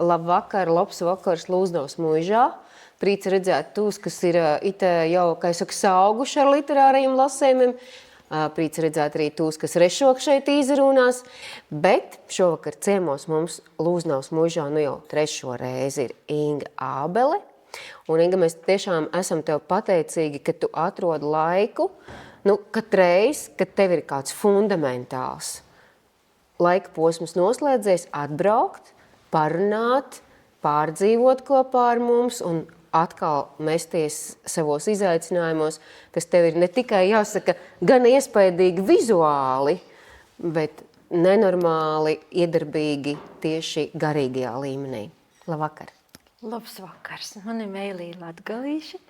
labvakar, labs vakars Lūznavas muižā. Prīca redzēt tūs, kas ir jau, kā es saku, sauguši ar literārajiem lasējumiem. Prīca redzēt arī tūs, kas rešok šeit izrunās. Bet šovakar ciemos mums Lūznavas muižā jau 3. reizi ir Inga Ābele. Un, Inga, mēs tiešām esam tev pateicīgi, ka tu atrod laiku, katreiz, kad tev ir kāds fundamentāls laika posms noslēdzies, atbraukt, parunāt, pārdzīvot kopā ar mums un atkal mesties savos izaicinājumos, kas tev ir ne tikai jāsaka gan iespaidīgi vizuāli, bet nenormāli iedarbīgi tieši garīgajā līmenī. Labvakar! Labs vakars! Mani Meilija latgalīši.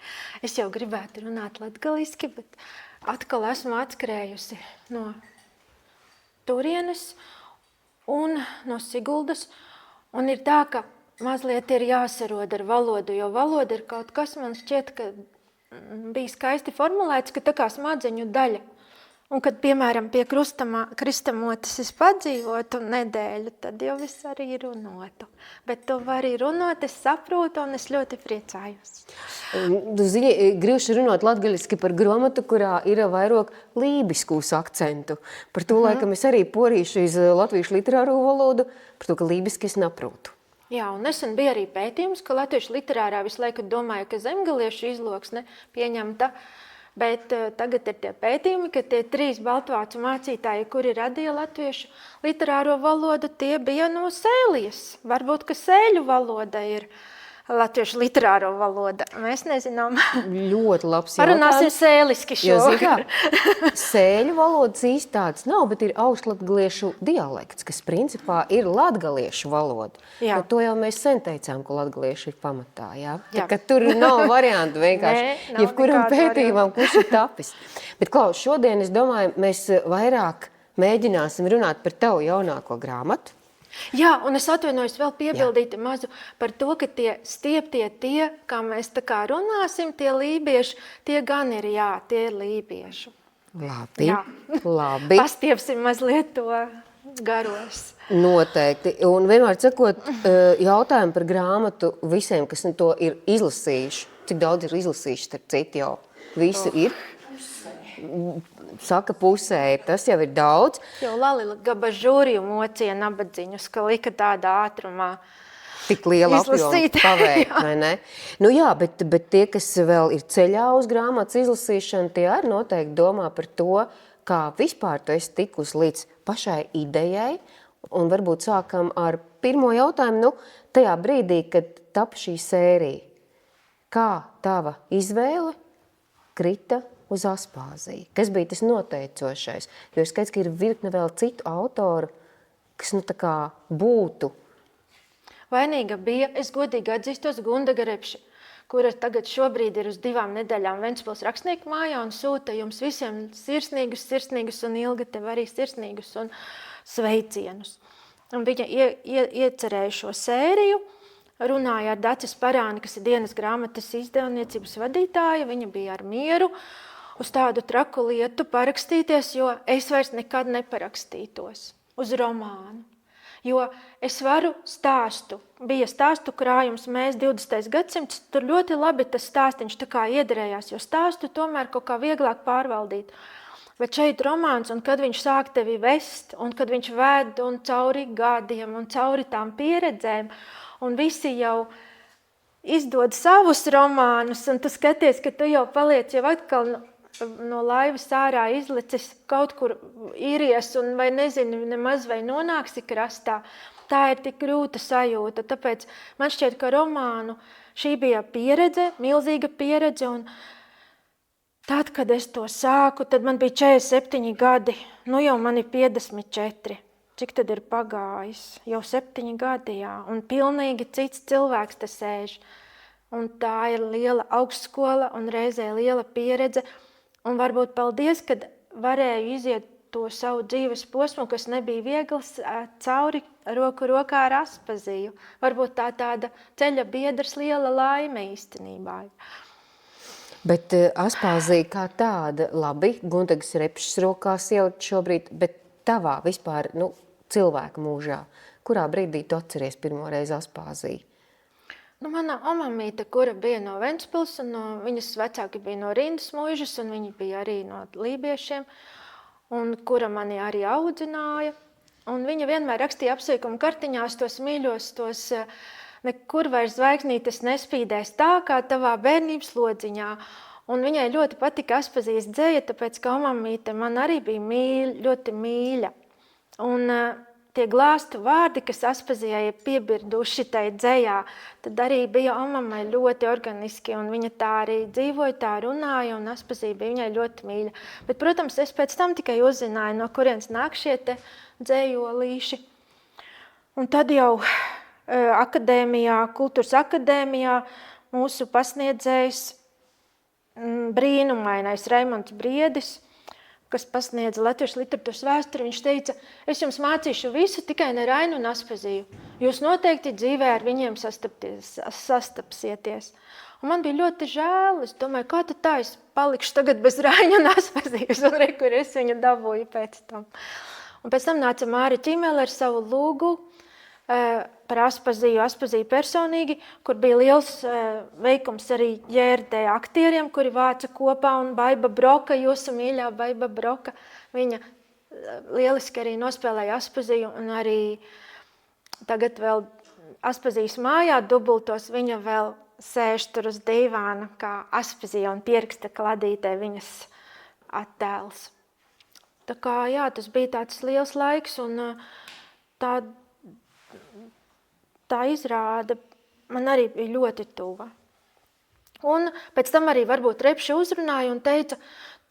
Es jau gribētu runāt latgaliski, bet atkal esmu atskrējusi no turienes un no Siguldas. Un ir tā, ka mazliet ir jāsarod ar valodu, jo valoda ir kaut kas, man šķiet, ka bija skaisti formulēts, ka tā kā smadzeņu daļa. Un kad, piemēram, pie kristamotes es padzīvotu nedēļu, tad jau es arī runotu. Bet tu vari runot, es saprotu, un es ļoti priecājos. Tu zini, gribši runāt latgaļiski par gromatu, kurā ir vairāk lībiskus akcentu. Par to, laikam, es arī porīšu iz latviešu literāro valodu, par to, ka lībiski es naprūtu. Jā, un nesen bija arī pētījums, ka latviešu literārā visu laiku domāju, ka zemgaliešu izloksne pieņemta. Bet tagad ir tie pētījumi, ka tie 3 baltvācu mācītāji, kuri radīja latviešu literāro valodu, tie bija no Sēlijas. Varbūt, ka sēļu valoda ir latviešu literāro valoda. Mēs nezinām. Ļoti labs jautājums. Parunāsim sēliski šovakar. Sēļu valodas īsti tāds nav, bet ir augstlatgaliešu dialekts, kas principā ir latgaliešu valoda. Jā. To jau mēs sen teicām, ka latgalieši ir pamatā. Jā? Tā kā tur nav variantu vienkārši. Jebkuram pētījumam, kurš ir tapis. Bet, Klaus, šodien, es domāju, mēs vairāk mēģināsim runāt par tavu jaunāko grāmatu. Jā, un es atvainojos vēl piebildīt mazu par to, ka tie stieptie tie, kā mēs tā kā runāsim, tie lībieši, tie gan ir, jā, tie ir lībiešu. Labi, jā. Labi. Pastiepsim mazliet to garos. Noteikti. Un vienmēr sakot jautājumu par grāmatu visiem, kas to ir izlasījuši. Cik daudz ir izlasījuši, starp citu jau? Visu ir? Saka, pusē ir. Tas jau ir daudz. Jo Lalila Gabažūriju mocīja nabadziņus, ka lika tādā ātrumā tik liela apjoma paveikt, vai ne? Nu jā, bet tie, kas vēl ir ceļā uz grāmatas izlasīšanu, tie arī noteikti domā par to, kā vispār tu esi tikus līdz pašai idejai. Un varbūt sākam ar pirmo jautājumu. Tajā brīdī, kad tapa šī sērija, kā tava izvēle krita uz Aspāziju? Kas bija tas noteicošais? Jo ir skaidrs, ka ir virkne vēl citu autoru, kas tā kā būtu. Vainīga bija, es godīgi atzīstos, Gundaga Repše, kura tagad šobrīd ir uz 2 nedēļām Ventspils rakstnieku mājā un sūta jums visiem sirsnīgus un Ilga tev arī sirsnīgus un sveicienus. Un viņa iecerēja šo sēriju, runāja ar Dacis Parāni, kas ir Dienas grāmatas izdevniecības vadītāja, viņa bija ar mieru uz tādu traku lietu parakstīties, jo es vairs nekad neparakstītos uz romānu. Jo es varu stāstu, bija stāstu krājums, mēs 20. gadsimts, tur ļoti labi tas stāstiņš tā kā iederējās, jo stāstu tomēr kaut kā vieglāk pārvaldīt. Bet šeit romāns, un kad viņš sāk tevi vest, un kad viņš ved un cauri gadiem, un cauri tām pieredzēm, un visi jau izdod savus romānus, un tu skaties, ka tu jau paliec jau atkal no laivas ārā izlicis kaut kur iries un vai nezinu, nemaz vai nonāksi krastā. Tā ir tik grūta sajūta, tāpēc man šķiet, ka romānu šī bija pieredze, milzīga pieredze, un tad, kad es to sāku, tad man bija 47 gadi, nu jau man ir 54. Cik tad ir pagājis? Jau 7 gadi, jā, un pilnīgi cits cilvēks te sēž. Un tā ir liela augstskola un reizē liela pieredze. Un varbūt paldies, kad varēju iziet to savu dzīves posmu, kas nebija viegls, cauri roku rokā ar Aspaziju. Varbūt tā tāda ceļa biedrs liela laime īstenībā. Bet Aspāzija kā tāda, labi, Gundagas Repšas rokās jau šobrīd, bet tavā vispār, cilvēka mūžā? Kurā brīdī tu atceries pirmo reizi Aspāziju? Mana omamīte, kura bija no Ventspils, un viņas vecāki bija no Rindas muižas, un viņi bija arī no lībiešiem, un kura mani arī audzināja. Un viņa vienmēr rakstīja apsveikumu kartiņās tos mīļos, tos nekur vairs zvaigznītes nespīdēs tā, kā tavā bērnības lodziņā. Un viņai ļoti patika Aspazijas dzeja, tāpēc, ka omamīte man arī bija ļoti mīļa. Un tie glāstu vārdi, kas Aspazijai piebirduši tai dzejā, tad arī bija omamai ļoti organiski, un viņa tā arī dzīvoja, tā runāja, un Aspazija bija viņai ļoti mīļa. Bet, protams, es pēc tam tikai uzzināju, no kurienes nāk šie te dzejolīši. Un tad jau Kultūras akadēmijā mūsu pasniedzējs brīnumainais Raimonds Briedis, kas pasniedza latviešu literatūras vēsturi, viņš teica, es jums mācīšu visu, tikai ne Rainu un Aspaziju. Jūs noteikti dzīvē ar viņiem sastapsieties. Un man bija ļoti žēl, es domāju, kā tad tā es palikšu tagad bez Raina un Aspazijas, un re, kur es viņu dabūju pēc tam. Un pēc tam nāca Māra Ķimele ar savu lūgu par Aspaziju personīgi, kur bija liels veikums arī JRD aktieriem, kuri vāca kopā, un Baiba Broka, jūsu mīļā Baiba Broka, viņa lieliski arī nospēlēja Aspaziju, un arī tagad vēl Aspazijas mājā dubultos viņa vēl sēž tur uz divāna, kā Aspazija, un pieraksta kladītē viņas attēls. Tā kā, jā, tas bija tāds liels laiks, un tā izrāde man arī bija ļoti tuva. Un pēc tam arī varbūt Repše uzrunāja un teica,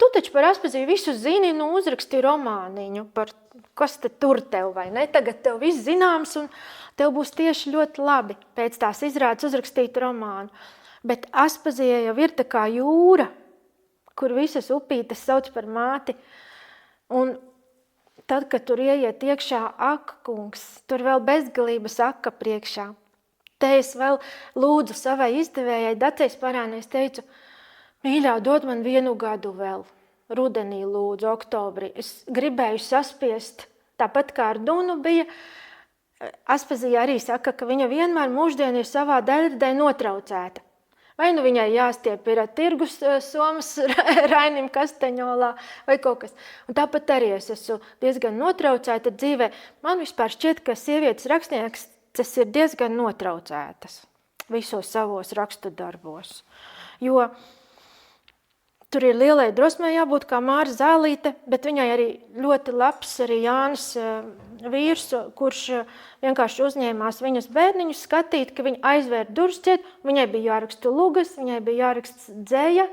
tu taču par Aspaziju visu zini, uzrakstīji romāniņu, par kas te tur tev vai ne? Tagad tev viss zināms un tev būs tieši ļoti labi pēc tās izrādes uzrakstīt romānu. Bet Aspazija jau ir tā kā jūra, kur visas upītes sauc par māti. Un tad, kad tur ieiet iekšā aka kungs, tur vēl bezgalības aka priekšā. Te es vēl lūdzu savai izdevējai Dacei Sparānei, es teicu, mīļā, dod man 1 gadu vēl, rudenī lūdzu, oktobrī. Es gribēju saspiest, tāpat kā ar Dunu bija. Aspazija arī saka, ka viņa vienmēr mūždien ir savā daļradē notraucēta. Vai nu viņai jāstiep ir tirgus somas Rainim Kastaņolā vai kaut kas. Un tāpat arī es esmu diezgan notraucēta dzīvē. Man vispār šķiet, ka sievietes rakstnieks tas ir diezgan notraucētas visos savos rakstu darbos. Jo tur ir lielai drosmei jābūt kā Māra Zālīte, bet viņai arī ļoti labs arī Jānis vīrs, kurš vienkārši uzņēmās viņas bērniņus skatīt, ka viņa aizvērt durvis ciet, viņai bija jāraksta lugas, viņai bija jāraksta dzeja,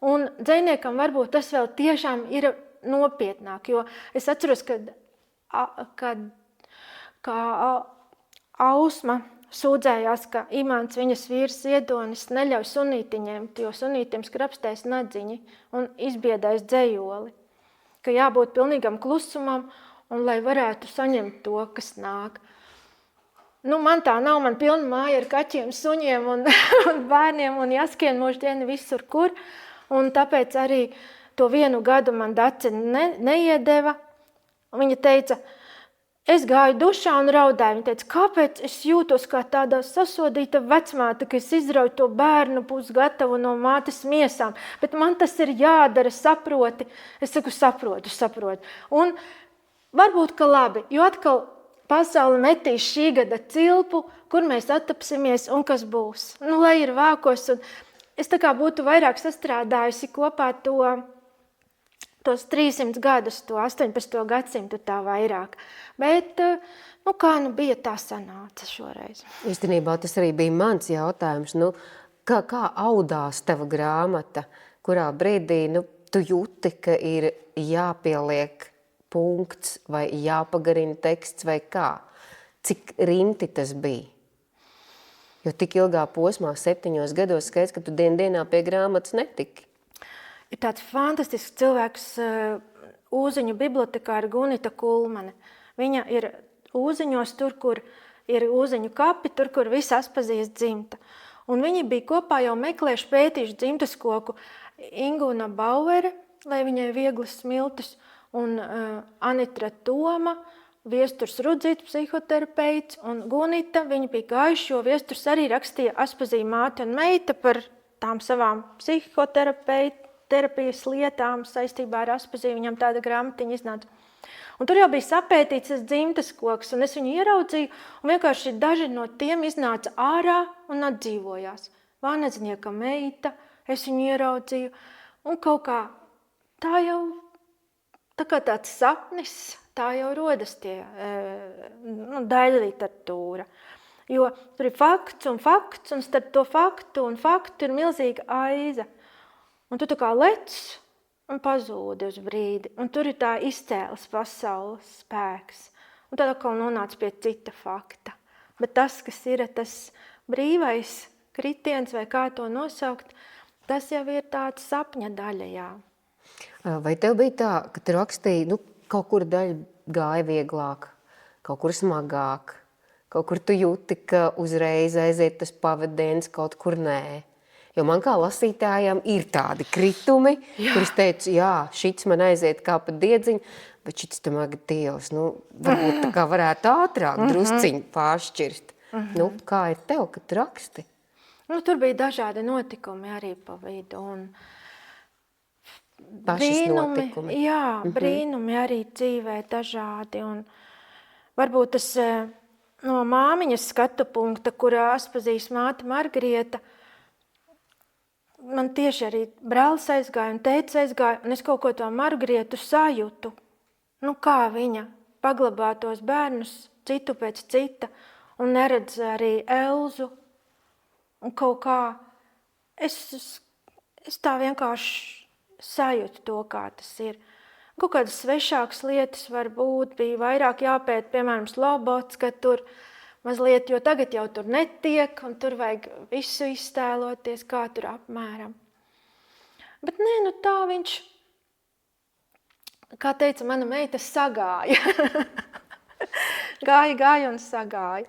un dzejniekam varbūt tas vēl tiešām ir nopietnāk, jo es atceros, ka Ausma sūdzējās, ka Imants viņas vīrs Ziedonis neļauj sunīti ņemt, jo sunītiem skrapstēs nadziņi un izbiedēs dzejoli. Ka jābūt pilnīgam klusumam, un lai varētu saņemt to, kas nāk. Man tā nav, man pilna māja ar kaķiem, suņiem un bērniem un jāskrien mūždieni visur kur. Un tāpēc arī to 1 gadu man Dace neiedeva. Viņa teica, es gāju dušā un raudāju. Viņa teica, kāpēc es jūtos kā tāda sasodīta vecmāte, ka es izrauju to bērnu pusgatavu no mātes miesām. Bet man tas ir jādara, saproti. Es saku, saprotu. Un varbūt, ka labi, jo atkal pasaule metīs šī gada cilpu, kur mēs attapsimies un kas būs. Lai ir vākos. Un es tā kā būtu vairāk sastrādājusi kopā tos 300 gadus, to 18. gadsimtu tā vairāk. Bet, kā bija, tā sanāca šoreiz. Īstenībā tas arī bija mans jautājums. Kā audās tava grāmata? Kurā brīdī tu jūti, ka ir jāpieliek punkts vai jāpagarina teksts vai kā? Cik rimti tas bija? Jo tik ilgā posmā, 7 gados skaidrs, ka tu dienā pie grāmatas netiki. Ir tāds fantastisks cilvēks, Ūziņu bibliotekāra Gunita Kulmane. Viņa ir Ūziņos, tur, kur ir Ūziņu kapi, tur, kur viss Aspazijas dzimta. Un viņi bija kopā jau meklējuši pētījuši dzimtas koku Ingūna Bauere, lai viņai vieglas smiltis, un Anitra Toma, Viesturs Rudzīts, psihoterapeits, un Gunita, viņi bija gājuši, jo Viesturs arī rakstīja Aspazīja māte un meita par tām savām psihoterapijas lietām saistībā ar Aspaziju. Viņam tāda grāmatiņa iznāca. Un tur jau bija sapētīts tas dzimtas koks, un es viņu ieraudzīju, un vienkārši daži no tiem iznāca ārā un atdzīvojās. Vānedznieka meita, es viņu ieraudzīju, un kaut kā tā jau, tā kā tāds sapnis, tā jau rodas tie daļa literatūra. Jo tur ir fakts, un starp to faktu un faktu ir milzīga aiza. Un tu tā kā lec un pazūdi uz brīdi. Un tur ir tā izcēles pasaules spēks. Un tad atkal nonāc pie cita fakta. Bet tas, kas ir tas brīvais kritiens, vai kā to nosaukt, tas jau ir tāds sapņa daļa, jā. Vai tev bija tā, ka tu rakstīji, kaut kur daļa gāja vieglāk, kaut kur smagāk, kaut kur tu jūti, ka uzreiz aiziet tas pavadiens, kaut kur nē? Jo man kā lasītājām ir tādi kritumi, kurus teicu, jā, šits man aiziet kā pa diedziņu, bet šits tamāk Dievs, varbūt tā kā varētu ātrāk drusciņu pāršķirt. Kā ir tev, kad raksti? Tur bija dažādi notikumi arī pa vidu. Un pašas notikumi. Jā, brīnumi arī dzīvē dažādi. Un varbūt tas no māmiņas skatu punkta, kurā Aspazijas māte Margarieta, man tieši arī brālis aizgāja un teica aizgāja, un es kaut ko to Margarietu sajūtu. Kā viņa paglabā tos bērnus citu pēc cita un neredz arī Elzu. Un kaut kā es tā vienkārši sajūtu to, kā tas ir. Kaut kādas svešākas lietas varbūt bija vairāk jāpēt, piemēram, Slobods, ka tur mazliet, jo tagad jau tur netiek, un tur vajag visu iztēloties, kā tur apmēram. Bet nē, tā viņš, kā teica mana meita, sagāja. Gāja un sagāja.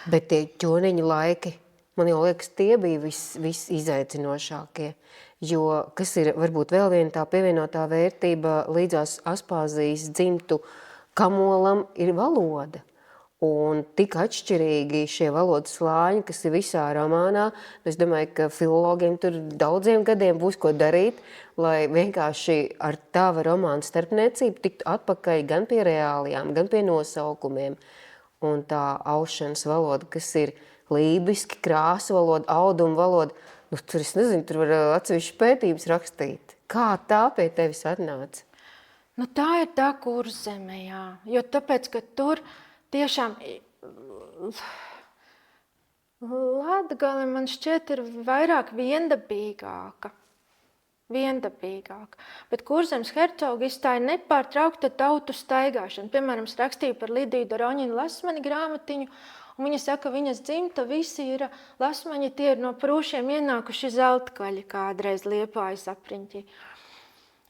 Bet tie ķoniņu laiki, man jau liekas, tie bija viss izaicinošākie. Jo, kas ir varbūt vēl viena tā pievienotā vērtība līdzās Aspāzijas dzimtu kamolam, ir valoda. Un tik atšķirīgi šie valodas slāņi, kas ir visā romānā, es domāju, ka filologiem tur daudziem gadiem būs ko darīt, lai vienkārši ar tava romāna starpniecību tiktu atpakaļ gan pie reālijām, gan pie nosaukumiem. Un tā aušanas valoda, kas ir lībiski, krāsu valoda, auduma valoda, tur es nezinu, tur var atsevišķi pētības rakstīt. Kā tā pie tevis atnāca? Tā ir tā Kurzeme, jā. Jo tāpēc, ka tur tiešām Latgale man šķiet ir vairāk viendabīgāka. Bet Kurzemes hercoga izstāja nepārtraukta tautu staigāšana. Piemēram, es rakstīju par Lidiju Doroņinu Lasmani grāmatiņu, un viņa saka, viņas dzimta visi ir lasmaņi, tie ir no Prūšiem ienākuši zeltkaļi kādreiz Liepājas apriņķī.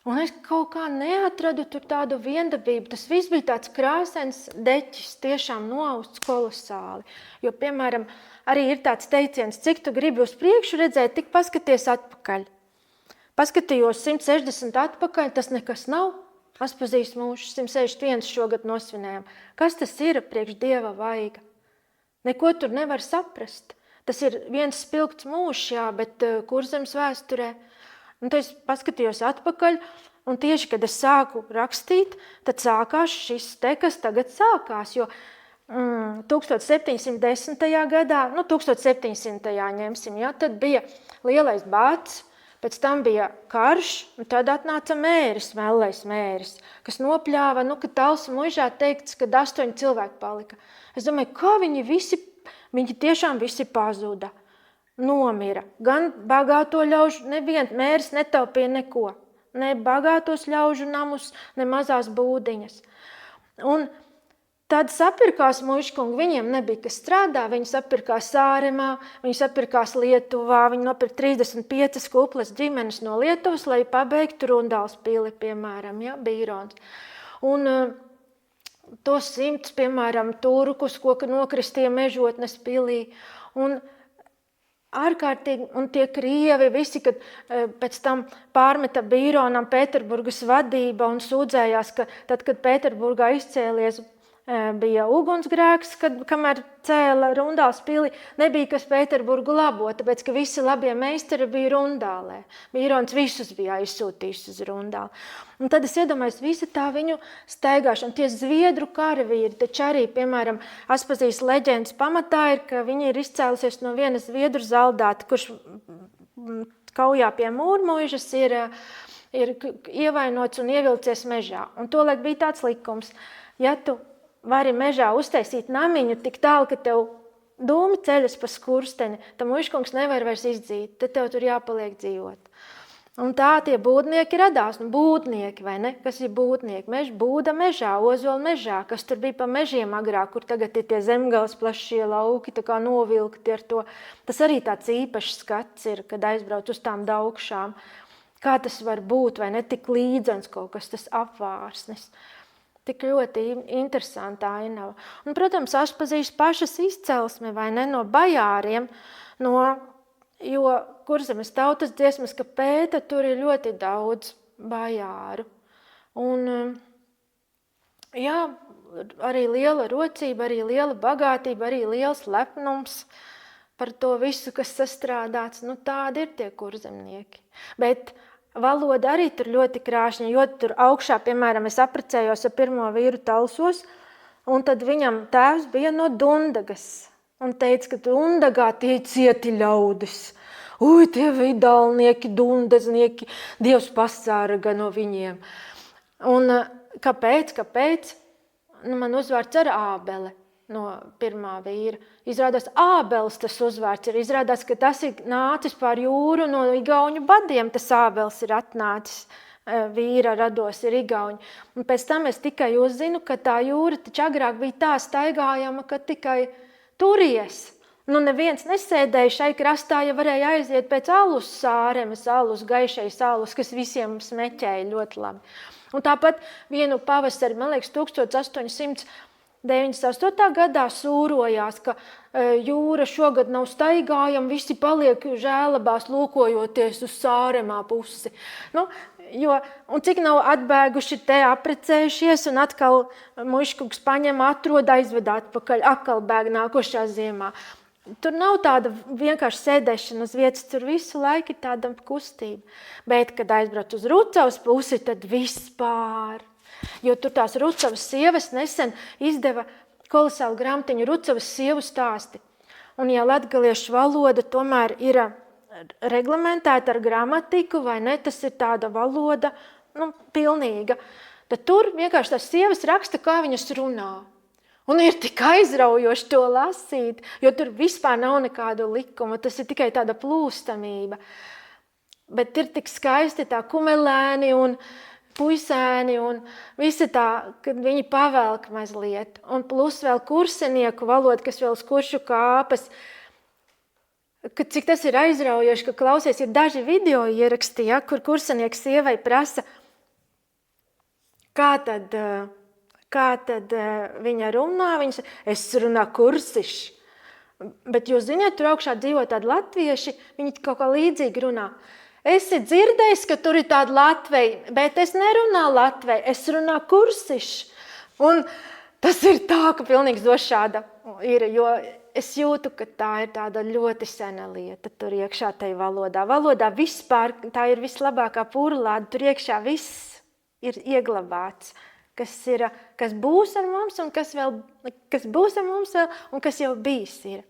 Un es kaut kā neatradu tur tādu viendabību. Tas viss bija tāds krāsains deķis, tiešām noausts kolosāli. Jo, piemēram, arī ir tāds teiciens, cik tu gribi uz priekšu redzēt, tik paskaties atpakaļ. Paskatījos 160 atpakaļ, tas nekas nav. Aspazijas mūžs 161 šogad nosvinējām. Kas tas ir priekš Dieva vaiga? Neko tur nevar saprast. Tas ir viens spilgts mūžs, jā, bet Kurzemes vēsturē. Un tad es paskatījos atpakaļ, un tieši, kad es sāku rakstīt, tad sākās šis te, kas tagad sākās, jo 1710. gadā, 1700. ņemsim, jā, tad bija lielais bāds, pēc tam bija karš, un tad atnāca mēris, mellais mēris, kas nopļāva, ka Talsu muižā teikts, kad 8 cilvēki palika. Es domāju, kā viņi tiešām visi pazuda. Nomira. Gan bagāto ļaužu, neviens mērs netaupīja neko. Ne bagātos ļaužu namus, ne mazās būdiņas. Un tad sapirkās muižkungi, viņiem nebija kas strādā, viņi sapirkās Sāremā, viņi sapirkās Lietuvā, viņi nopirka 35 kuples ģimenes no Lietuvas, lai pabeigtu Rundāls pili, piemēram, ja, Bīrons. Un tos 100, piemēram, turkus, ko nokristīja Mežotnes pilī. Un ārkārtīgi, un tie krievi visi, kad pēc tam pārmeta Bīronam Pēterburgas vadība un sūdzējās, ka tad, kad Pēterburgā izcēlies bija ugunsgrēks, kamēr cēla Rundāles pili, nebija kas Pēterburgu labot, tāpēc, ka visi labie meistari bija Rundālē. Mīrons visus bija aizsūtījis uz Rundāli. Un tad es iedomājos visa tā viņu staigāšana. Tie zviedru karavīri, taču arī, piemēram, Aspazijas leģendas pamatā ir, ka viņi ir izcēlusies no viena zviedru zaldāta, kurš kaujā pie Mūrmuižas ir ievainots un ievilcies mežā. Un tolaik bija tāds likums, ja tu vari mežā uztaisīt namiņu tik tālu, ka tev dūmi ceļas pa skursteni, tad muižkungs nevar vairs izdzīt, tad tev tur jāpaliek dzīvot. Un tā tie būdnieki radās, būdnieki, vai ne? Kas ir būdnieki? Būda mežā, ozola mežā, kas tur bija pa mežiem agrāk, kur tagad ir tie zemgales plašie lauki, tā kā novilkti ar to. Tas arī tāds īpašs skats ir, kad aizbrauc uz tām daugšām. Kā tas var būt, vai ne? Tik līdzens kaut kas, tas apvārsnis. Tik ļoti interesanta ainava. Un, protams, Aspazijas pašas izcelsme, vai ne, no bajāriem, jo Kurzemes tautas dziesmas, ka pēta, tur ir ļoti daudz bajāru. Un, jā, arī liela rocība, arī liela bagātība, arī liels lepnums par to visu, kas sastrādāts. Tādi ir tie kurzemnieki. Bet valoda arī tur ļoti krāšņa, jo tur augšā, piemēram, es apprecējos ar pirmo vīru Talsos, un tad viņam tēvs bija no Dundagas. Un teica, ka Dundagā tie cieti ļaudis. Tie vidalnieki, dundaznieki, Dievs pasārga no viņiem. Un kāpēc? Man uzvārds ar Ābele no pirmā vīra. Izrādās Ābels tas uzvārds ir. Izrādās, ka tas ir nācis pār jūru no igauņu badiem. Tas Ābels ir atnācis, vīra rados ir igauņi. Un pēc tam es tikai uzzinu, ka tā jūra taču agrāk bija tā staigājama, ka tikai turies. Neviens nesēdēja šai krastā, ja varēja aiziet pēc alus sāremes, alus, gaišais alus, kas visiem smeķēja ļoti labi. Un tāpat vienu pavasari, man liekas, 1898. gadā sūrojās, ka jūra šogad nav staigājama, visi paliek žēlabās lūkojoties uz sāremā pusi. Un cik nav atbēguši te aprecējušies un atkal muižkungs paņem, atrod, aizved atpakaļ, atkal bēg nākošā ziemā. Tur nav tāda vienkārši sēdēšana uz vietas, tur visu laiku ir tāda kustība. Bet, kad aizbrauc uz Rucavas pusi, tad vispār. Jo tur tās Rucavas sievas nesen izdeva kolosālu grāmatiņu Rucavas sievu stāsti. Un ja latgaliešu valoda tomēr ir reglamentēta ar gramatiku, vai ne, tas ir tāda valoda, pilnīga, tad tur vienkārši tās sievas raksta, kā viņas runā. Un ir tik aizraujoši to lasīt, jo tur vispār nav nekādu likumu, tas ir tikai tāda plūstamība. Bet ir tik skaisti tā kumelēni un puisēni un visi tā, kad viņi pavelk mazliet. Un plus vēl kursenieku valoda, kas vēl uz kuršu kāpas. Kad cik tas ir aizraujoši, ka klausies, ir daži video ieraksti, kur kursenieks sievai prasa, kā tad viņa runā, es runā kursiši. Bet jūs ziniet, tur augšā dzīvo tādi latvieši, viņi kaut kā līdzīgi runā. Esi dzirdējis, ka tur ir tāda Latvija, bet es nerunāju Latviju, es runāju kursiši. Un tas ir tā, ka pilnīgs došāda ir, jo es jūtu, ka tā ir tāda ļoti sena lieta tur iekšā tajā valodā. Valodā vispār tā ir vislabākā pūrlāde, tur iekšā viss ir ieglabāts, kas būs ar mums un kas būs ar mums vēl un kas jau bijis ir.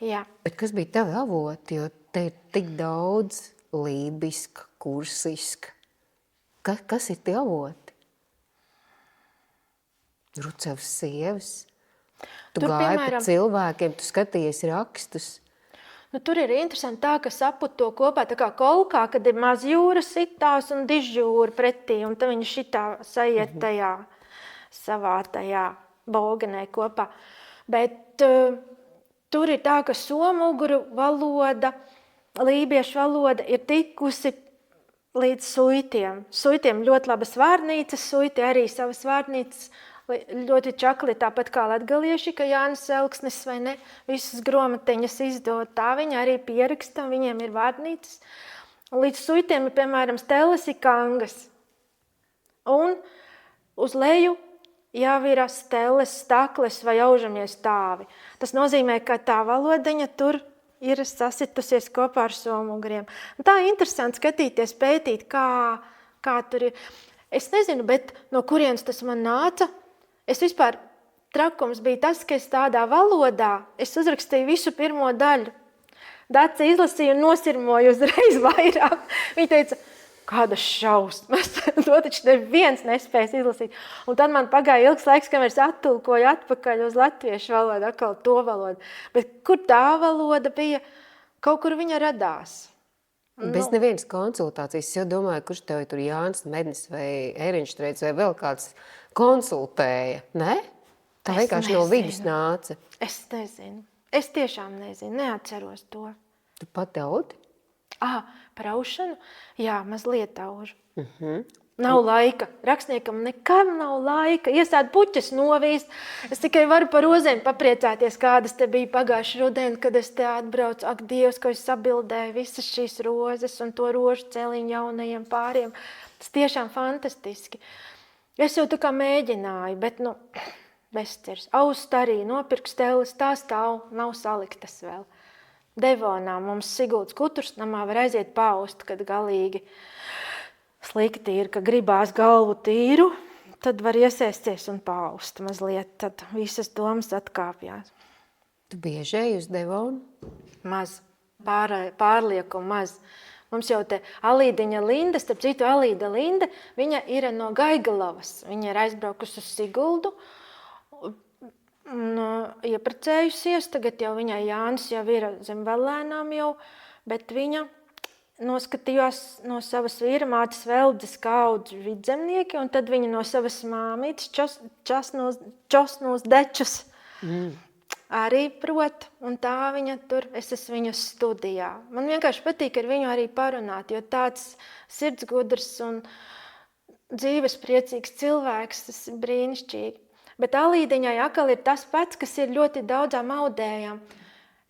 Jā. Bet kas bija tavi avoti, jo te ir tik daudz lībiska, kursiska. Kas ir tie avoti? Rucavas sievas. Tu gāji pa cilvēkiem, tu skatījies rakstus. Tur ir interesanti tā, ka saput to kopā, tā kā kolkā, kad ir maz jūra sitās un dižjūra pretī, un tad viņi šitā saiet tajā savā tajā boganē kopā. Bet tur ir tā, ka somuguru valoda, lībiešu valoda ir tikusi līdz suitiem. Suitiem ļoti labas vārnīcas, suiti arī savas vārnīcas ļoti čakli, tāpat kā latgalieši, ka Jānis Elksnis vai ne, visas gromatiņas izdod, tā viņi arī pieraksta, viņiem ir vārnīcas. Līdz suitiem ir, piemēram, Steles ir kangas. Un uz leju jau ir stelles, stakles vai aužamie stāvi. Tas nozīmē, ka tā valodiņa tur ir sasitusies kopā ar somuguriem. Un tā ir interesanti skatīties, pētīt, kā tur ir. Es nezinu, bet no kurienes tas man nāca. Es vispār trakums bija tas, ka es tādā valodā uzrakstīju visu pirmo daļu. Dace izlasīja un nosirmoja uzreiz vairāk. Viņa teica, kādas šausmas, to taču neviens nespējas izlasīt. Un tad man pagāja ilgs laiks, kamēr es attulkoju atpakaļ uz latviešu valodu, atkal to valodu. Bet kur tā valoda bija, kaut kur viņa radās. Bez nevienas konsultācijas. Es jau domāju, kurš tev tur Jānis Mednis vai Ēriņštreits vai vēl kāds konsultēja, ne? Tā vienkārši no vidus nāca. Es nezinu. Es tiešām nezinu, neatceros to. Tu pat audi? Par aušanu? Jā, mazliet aužu. Nav laika. Rakstniekam nekam nav laika. Iesād puķes novīst. Es tikai varu par rozēm papriecāties, kādas te bija pagājuši rudeni, kad es te atbraucu. Ak, Dievs, ko es sabildēju visas šīs rozes un to rožu celiņu jaunajiem pāriem. Tas tiešām fantastiski. Es jau tā kā mēģināju, bet, bezcers. Aust arī nopirku stēles, tā stāv, nav saliktas vēl. Devonā mums Siguldas Kuturs namā var aiziet paust, kad galīgi slikti ir, ka gribās galvu tīru, tad var iesēsties un paust mazliet, tad visas domas atkāpjās. Tu bieži eji uz Devonu? Maz, pārlieku maz. Mums jau te Alīdiņa Linda, starp citu Alīda Linda, viņa ir no Gaigalavas. Viņa ir aizbraukusi uz Siguldu, iepracējusies, tagad jau viņai Jānis jau ir zem Velēnām jau, bet viņa noskatījās no savas vīra mātes Veldes kaudžu vidzemnieki, un tad viņa no savas māmītes Čosnūs Dečus arī prot, un tā viņa tur, es esmu viņas studijā. Man vienkārši patīk ar viņu arī parunāt, jo tāds sirdsgudrs un dzīves priecīgs cilvēks, tas ir brīnišķīgi. Bet Alīdiņai akal ir tas pats, kas ir ļoti daudzām audējām.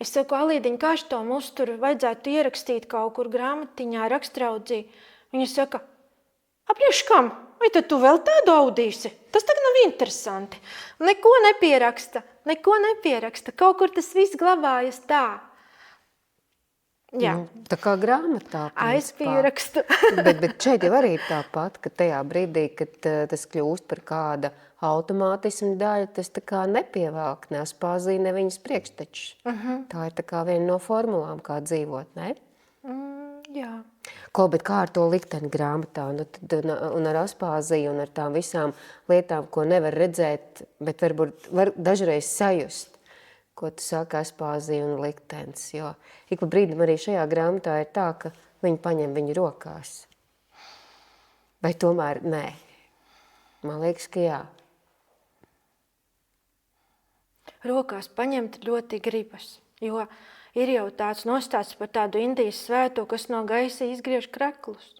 Es saku, Alīdiņa, kā šo uzturu vajadzētu ierakstīt kaut kur grāmatiņā, rakstraudzī. Viņa saka, apriekš kam? Vai tad tu vēl tādu audīsi? Tas tagad nav interesanti. Neko nepieraksta. Kaut kur tas viss glabājas tā. Jā. Tā kā grāmatā. Aizpierakstu. bet šeit jau arī ir tāpat, ka tajā brīdī, kad tas kļūst par kāda automātismu daļa, tas tā kā nepievelk, neaspāzīna viņas priekštečus. Tā ir tā kā viena no formulām, kā dzīvot, ne? Jā. Bet kā ar to likteni grāmatā, un ar aspāziju, un ar tām visām lietām, ko nevar redzēt, bet varbūt var dažreiz sajust, ko tu saki aspāzija un liktenis, jo ik pa brīdim arī šajā grāmatā ir tā, ka viņi paņem viņu rokās. Vai tomēr nē? Man liekas, ka jā. Rokās paņemt ļoti gribas, jo ir jau tāds nostāsts par tādu Indijas svēto, kas no gaisa izgriež kreklus.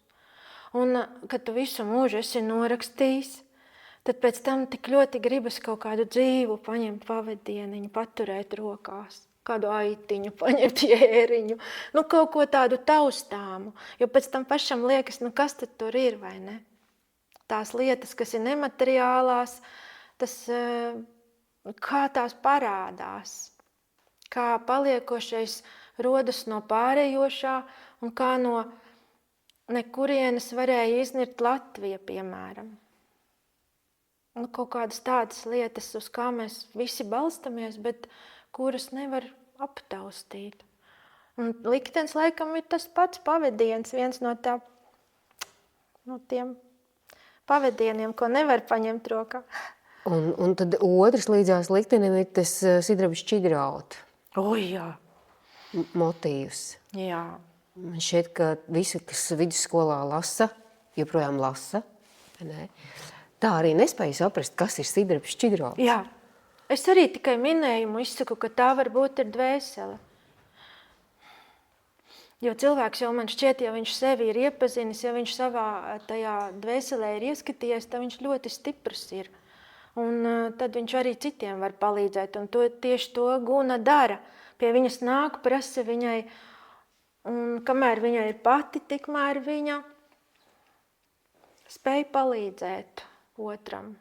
Un, kad tu visu mūžu esi norakstījis, tad pēc tam tik ļoti gribas kaut kādu dzīvu paņemt pavadieniņu, paturēt rokās, kādu aitiņu, paņemt jēriņu, kaut ko tādu taustāmu, jo pēc tam pašam liekas, kas tad tur ir, vai ne? Tās lietas, kas ir nemateriālās, tas, kā tās parādās, kā paliekošais rodas no pārējošā un kā no nekurienes varēja iznirt Latvija, piemēram. Kaut kādas tādas lietas, uz kā mēs visi balstamies, bet kuras nevar aptaustīt. Un liktenis laikam ir tas pats pavadiens, viens no tiem pavadieniem, ko nevar paņemt rokā. Un tad otrs līdzās liktenim ir tas sidraba šķidraut. Jā. Motīvs. Jā. Man šķiet, ka visi, kas vidusskolā lasa, joprojām lasa, ne? Tā arī nespēja saprast, kas ir sidraba šķidrauts. Jā. Es arī tikai minējumu izsaku, ka tā varbūt ir dvēsele. Jo cilvēks jau man šķiet, ja viņš sevi ir iepazinis, ja viņš savā tajā dvēselē ir ieskatījies, tad viņš ļoti stiprs ir. Un tad viņš arī citiem var palīdzēt. Un tieši to Guna dara. Pie viņas nāk, prasa viņai, un kamēr viņai ir pati, tikmēr viņa spēj palīdzēt otram.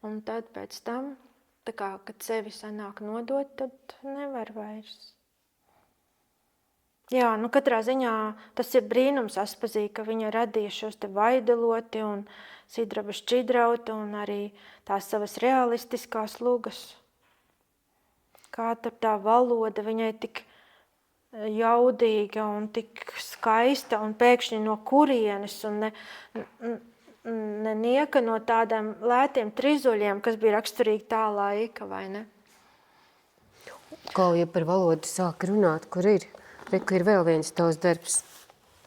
Un tad pēc tam, tā kā, kad sevi sanāk nodot, tad nevar vairs. Jā, nu katrā ziņā tas ir brīnums Aspazī, ka viņa radīja šos te Vaideloti un Sidraba Šķidrauta un arī tās savas realistiskās lugas. Kā tā valoda viņai tik jaudīga un tik skaista un pēkšņi no kurienes un ne nieka no tādiem lētiem trizuļiem, kas bija raksturīgi tā laika, vai ne? Kā ja par valodu sāk runāt, kur ir? Reku ir vēl viens tavs darbs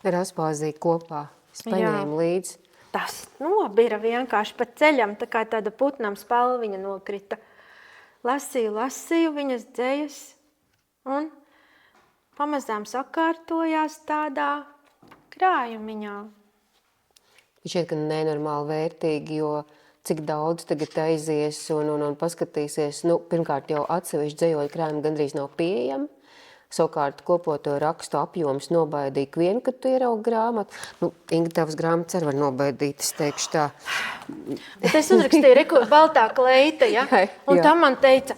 ar Aspāziju kopā. Es paņēmu līdzi. Tas nobira vienkārši pa ceļam, tā kā tāda putnam spalviņa nokrita. Lasīju viņas dzejas un pamazām sakārtojās tādā krājumiņā. Šķiet, ka nenormāli vērtīgi, jo cik daudz tagad aizies un paskatīsies. Nu, pirmkārt jau atsevišķi dzejoļu krājumi gandrīz nav pieejami. Savukārt kopoto rakstu apjoms nobaidīja vienu, kad tu ieraugi grāmatu. Nu, Inga, tavas grāmatas arī var nobaidīt, es teikšu tā. Bet es uzrakstīju, reku, baltā kleita, ja? Un tam man teica,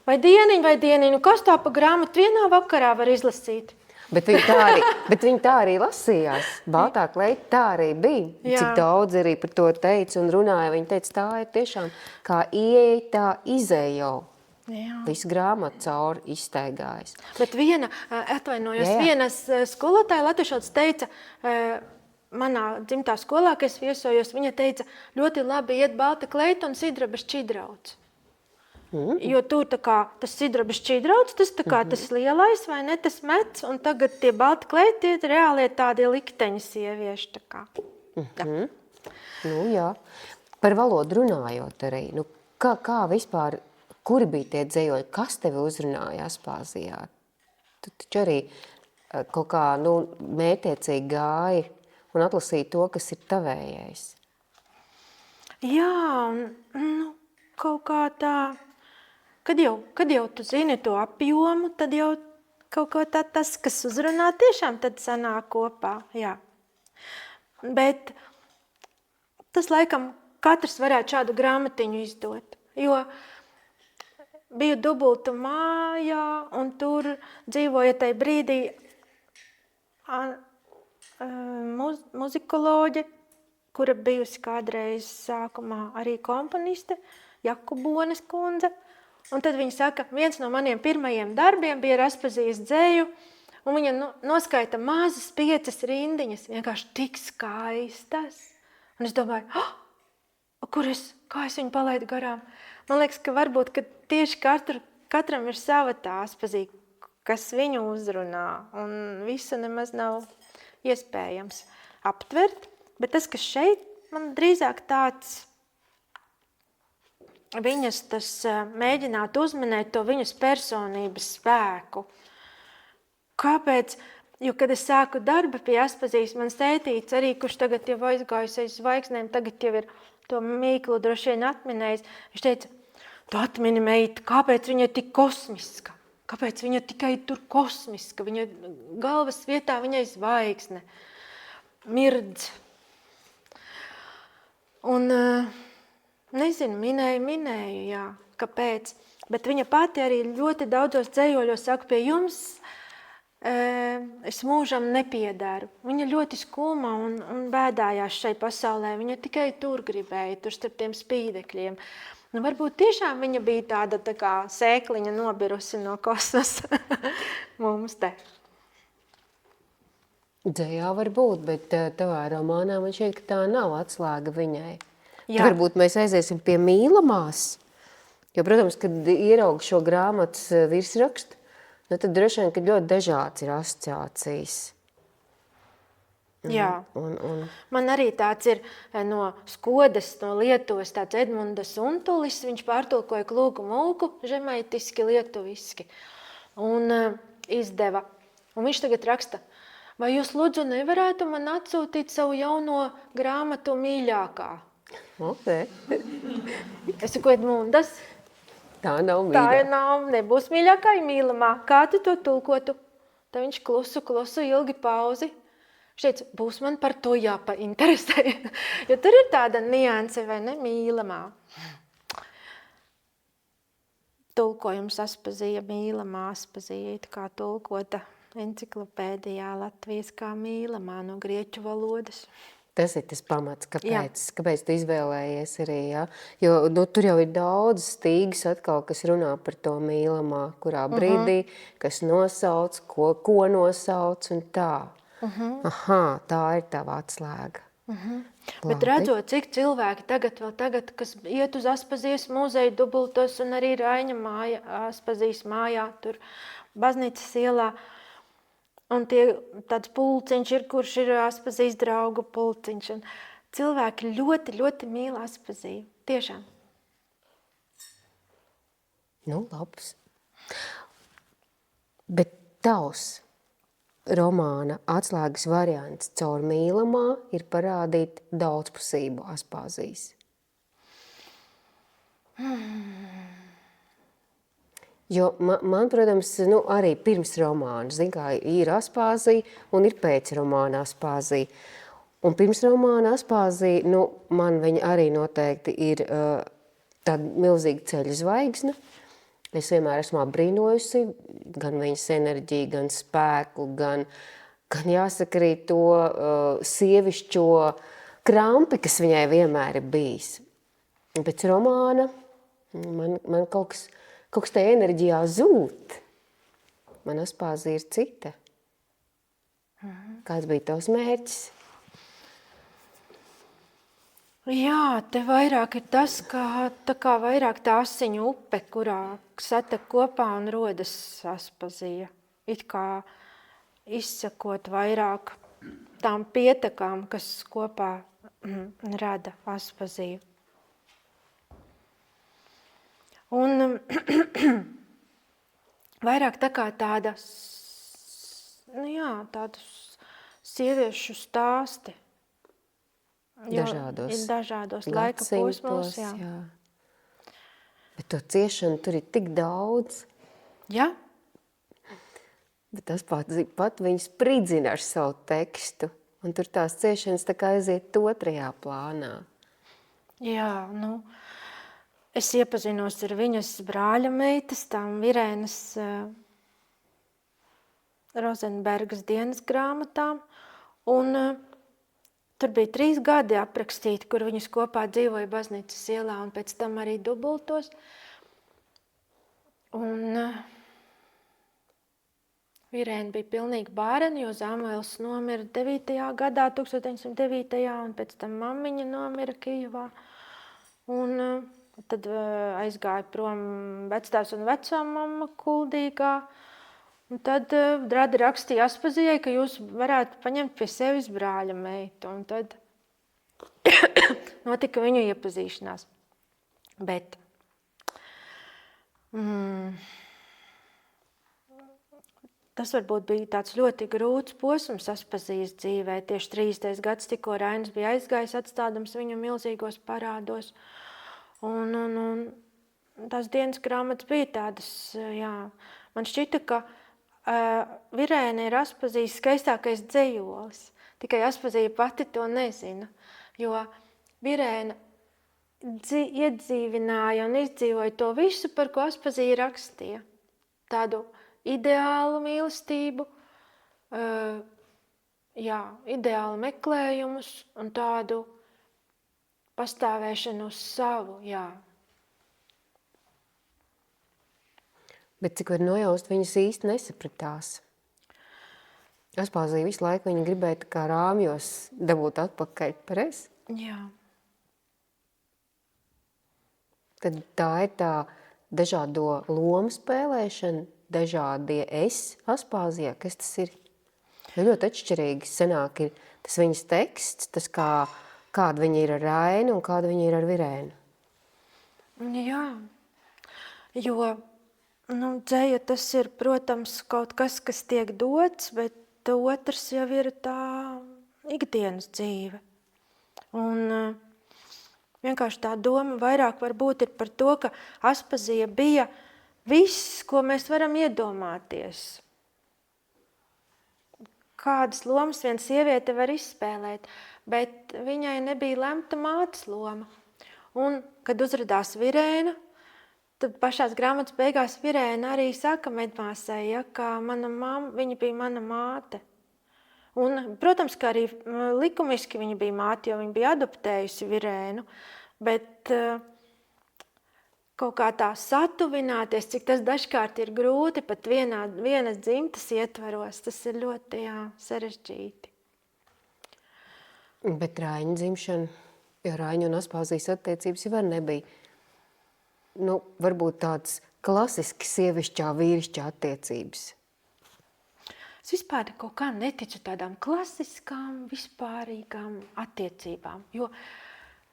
vai dieniņ, kas tā pa grāmatu vienā vakarā var izlasīt? Bet viņi tā arī lasījās. Baltā kleita tā arī bija. Jā. Cik daudz arī par to teica un runāja. Viņi teica, tā ir tiešām kā ieeja, tā izēja jau. Jā. Visu grāmatu cauri izstaigājas. Bet viena skolotāja latviešots teica, manā dzimtā skolā, kad es viesojos, viņa teica, ļoti labi iet balta kleita un Sidraba Šķidrauts. Jo tur tā kā tas Sidraba Šķidrauts, tas tā kā tas lielais vai ne, tas mets, un tagad tie balta kleiti ir reālie tādi likteņi sievieši. Tā kā. Nu jā, par valodu runājot arī, nu kā vispār, kuri bija tie dzejoļi, kas tevi uzrunāja Aspāzijā? Tu taču arī kaut kā mērķiecīgi gāji un atlasīji to, kas ir tavējais. Jā, kaut kā tā, kad jau tu zini to apjomu, tad jau kaut kā tā tas, kas uzrunā, tiešām tad sanāk kopā, jā. Bet tas laikam katrs varētu šādu grāmatiņu izdot, jo biju dubultu mājā, un tur dzīvoja tajā brīdī muzikoloģe, kura bijusi kādreiz sākumā arī komponiste, Jakubones kundze. Un tad viņa saka, viens no maniem pirmajiem darbiem bija ar Aspazijas dzeju, un viņa noskaita mazas 5 rindiņas, vienkārši tik skaistas. Un es domāju, kā es viņu palaidu garām? Man liekas, ka varbūt, ka tieši katram ir sava tā Aspazija, kas viņu uzrunā, un visu nemaz nav iespējams aptvert. Bet tas, kas šeit, man drīzāk tāds viņas tas mēģināt uzminēt to viņas personības spēku. Kāpēc? Jo, kad es sāku darbu pie Aspazijas, man tētīts arī, kurš tagad jau aizgājis aiz zvaigznēm, tagad jau ir to mīklu droši vien atminējis. Viņš teica, tu atmini meita, kāpēc viņa ir tik kosmiska? Kāpēc viņa tikai tur kosmiska? Viņa galvas vietā viņai zvaigzne, mirdz. Un nezinu, minēju, jā, kāpēc. Bet viņa pati arī ļoti daudzos dzējoļos saka, pie jums es mūžam nepiedaru. Viņa ļoti skuma un bēdājās šai pasaulē. Viņa tikai tur gribēja, tur starp tiem spīdekļiem. Nu, varbūt tiešām viņa bija tāda tā kā sēkliņa nobirusi no kosmosa mums te. Dzējā var būt, bet tavā romānā man šķiet, ka tā nav atslēga viņai. Jā. Varbūt mēs aiziesim pie mīlamās, jo, protams, kad ieraugu šo grāmatas virsrakstu, nu, tad droši vien, ka ļoti dažāds ir asociācijas. Jā, man arī tāds ir no Skodas, no Lietuvas, tāds Edmundas Untulis, viņš pārtulkoja Klūku mūku, žemaitiski, lietuviski, un izdeva. Un viņš tagad raksta, vai jūs lūdzu nevarētu man atsūtīt savu jauno grāmatu mīļākā? Okay. Es saku, Edmundas, tā nav mīļākā. Tā nav, nebūs mīļākā, ir mīlamā. Kā tu to tulkotu? Tad viņš klusu, ilgi pauzi. Viņš teica, būs man par to jāpainteresē. Jo tur ir tāda nianse, vai ne, mīlamā. tulkojums Aspazija, mīlamā Aspazija, it kā tulkota enciklopēdijā Latvijas kā mīlamā no grieķu valodas. Tas ir tas pamats, Jā. kāpēc tu izvēlējies arī, ja? Jo tur jau ir daudz stīgas atkal, kas runā par to mīlamā, kurā brīdī, kas nosauc, ko nosauc un tā. Aha, tā ir tava atslēga. Bet redzot, cik cilvēki tagad, kas iet uz Aspazijas muzeju dubultos un arī Raiņa māja, Aspazijas mājā, tur baznīcas ielā, un tāds pulciņš ir, kurš ir Aspazijas draugu pulciņš, un cilvēki ļoti, ļoti mīl Aspaziju, tiešām. Nu, labs. Bet tavs romāna atslēgas variants caur mīlamā ir parādīt daudzpusību Aspazijas. Jo man, protams, arī pirms romāna, kā ir Aspazija un ir pēc romāna Aspazija. Un pirms romāna Aspazija, man viņa arī noteikti ir tāda milzīga ceļa zvaigzne. Es vienmēr esmu apbrīnojusi gan viņas enerģiju, gan spēku, gan jāsaka arī to sievišķo krampi, kas viņai vienmēr ir bijis. Pēc romāna man kaut kas tajā enerģijā zūd. Man Aspazija ir cita. Kāds bija tavs mērķis? Jā, te vairāk ir tas, kā vairāk tā asiņu upe, kurā satek kopā un rodas Aspazija. It kā izsakot vairāk tām pietekām, kas kopā rada Aspaziju. Un vairāk tā kā tādu sieviešu stāsti. Dažādos laika posmos, jā. Bet to ciešanu tur ir tik daudz. Jā. Bet tas pat viņas spridzina ar savu tekstu. Un tur tās ciešanas tā kā aiziet otrajā plānā. Jā, es iepazinos ar viņas brāļa meitas, tām Virēnas Rozenbergas dienas grāmatām. Un tur bija 3 gadi aprakstīti, kur viņas kopā dzīvoja baznīcas ielā un pēc tam arī dubultos. Un Virēna bija pilnīgi bērni, jo Zamuēls nomira 9. gadā, 1909. un pēc tam mammiņa nomira Kijevā. Un tad aizgāja prom vectēvs un vecmamma Kuldīgā. Un tad Rada rakstīja Aspazijai, ka jūs varētu paņemt pie sevis brāļa meitu. Un tad notika viņu iepazīšanās. Bet tas varbūt bija tāds ļoti grūts posms Aspazijas dzīvē. Tieši 30. gads, tikko Rainis bija aizgājis, atstādams viņu milzīgos parādos. Un tās dienas grāmatas bija tādas, jā. Man šķita, ka Virēna ir Aspazijas skaistākais dzejolis. Tikai Aspazija pati to nezina, jo Virēna iedzīvināja un izdzīvoja to visu, par ko Aspazija rakstīja. Tādu ideālu mīlestību, ideālu meklējumus un tādu pastāvēšanu uz savu, jā. Bet cik var nojaust, viņas īsti nesapratās. Aspazija visu laiku viņa gribēja tā kā rāmjos dabūt atpakaļ, pareizi? Jā. Tad tā ir tā dažādo lomu spēlēšana, dažādie es Aspazijā. Kas tas ir? Ļoti atšķirīgi sanāk ir tas viņas teksts, tas kāda viņa ir ar Rainu un kāda viņa ir ar Virēnu. Jā, jo dzēja tas ir, protams, kaut kas tiek dots, bet otrs jau ir tā ikdienas dzīve. Un vienkārši tā doma vairāk varbūt ir par to, ka Aspazija bija viss, ko mēs varam iedomāties. Kādas lomas viena sieviete var izspēlēt, bet viņai nebija lemta mātes loma. Un, kad uzradās Virēna, Tad pašās grāmatas beigās Virēna arī saka medmāsai, ja, ka viņa bija mana māte. Un, protams, ka arī likumiski viņa bija māte, jo viņa bija adoptējusi Virēnu, bet kaut kā tā satuvināties, cik tas dažkārt ir grūti, pat vienas dzimtas ietvaros, tas ir ļoti sarežģīti. Bet Raiņa dzimšana, jo Raiņa un Aspāzijas attiecības jau nebija, varbūt tāds klasiski sievišķā, vīrišķā attiecības. Es vispār kaut kā neticu tādām klasiskām, vispārīgām attiecībām, jo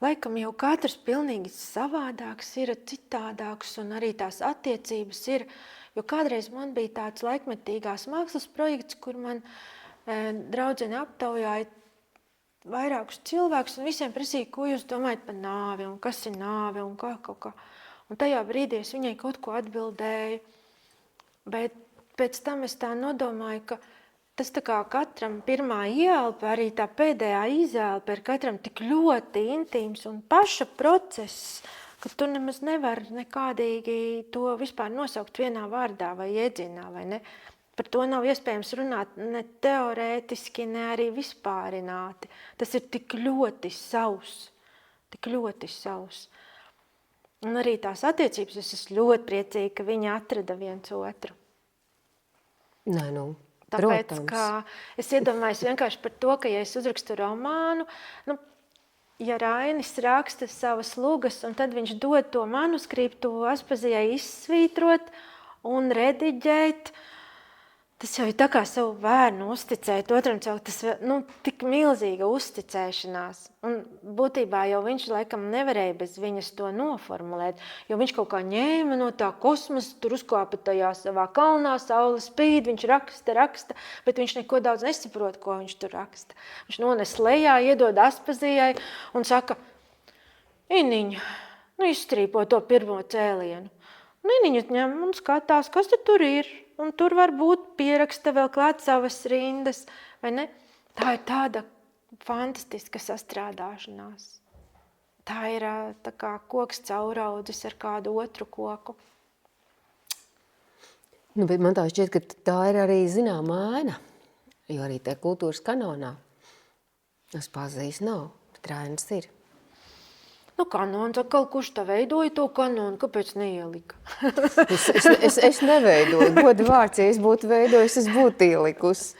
laikam jau katrs pilnīgi savādāks ir, citādāks, un arī tās attiecības ir, jo kādreiz man bija tāds laikmetīgās mākslas projekts, kur man draudzene aptaujāja vairākus cilvēkus, un visiem prasīja, ko jūs domājat par nāvi, un kas ir nāve, un kā kaut kā. Un tajā brīdī es viņai kaut ko atbildēju, bet pēc tam es tā nodomāju, ka tas tā kā katram pirmā ieelpa, arī tā pēdējā izelpa ir katram tik ļoti intīms un paša process, ka tu nemaz nevar nekādīgi to vispār nosaukt vienā vārdā vai iedzienā, vai ne? Par to nav iespējams runāt ne teorētiski, ne arī vispārināti. Tas ir tik ļoti savs, tik ļoti savs. Un arī tās attiecības, es esmu ļoti priecīga, ka viņi atrada viens otru. Nē, Tāpēc, protams. ka es iedomājos vienkārši par to, ka, ja es uzrakstu romānu, ja Rainis raksta savas lugas, un tad viņš dod to manuskriptu Aspazijai izsvītrot un rediģēt, tas jau ir tā kā savu bērnu uzticēt otram cilvēkam, tas tik milzīga uzticēšanās. Un būtībā jau viņš laikam nevarēja bez viņas to noformulēt, jo viņš kaut kā ņēma no tā kosmosa, tur uzkāpa tajā savā kalnā, saule spīd, viņš raksta, bet viņš neko daudz nesaprot, ko viņš tur raksta. Viņš nones lejā, iedod Aspazijai un saka, Iniņa, izstrīpo to pirmo cēlienu. Iniņa ņem un skatās, kas tur ir. Un tur varbūt pieraksta vēl klāt savas rindas, vai ne? Tā ir tāda fantastiska sastrādāšanās. Tā ir tā kā koks cauraudzis ar kādu otru koku. Bet man tā šķiet, ka tā ir arī zināma ēna, jo arī tā kultūras kanonā Aspāzijas nav, bet Rainis ir. Kanons atkal, kurš tā veidoja to kanonu, kāpēc neielika? Es neveidoju, godu vārds, ja es būtu veidojis, es būtu ielikusi.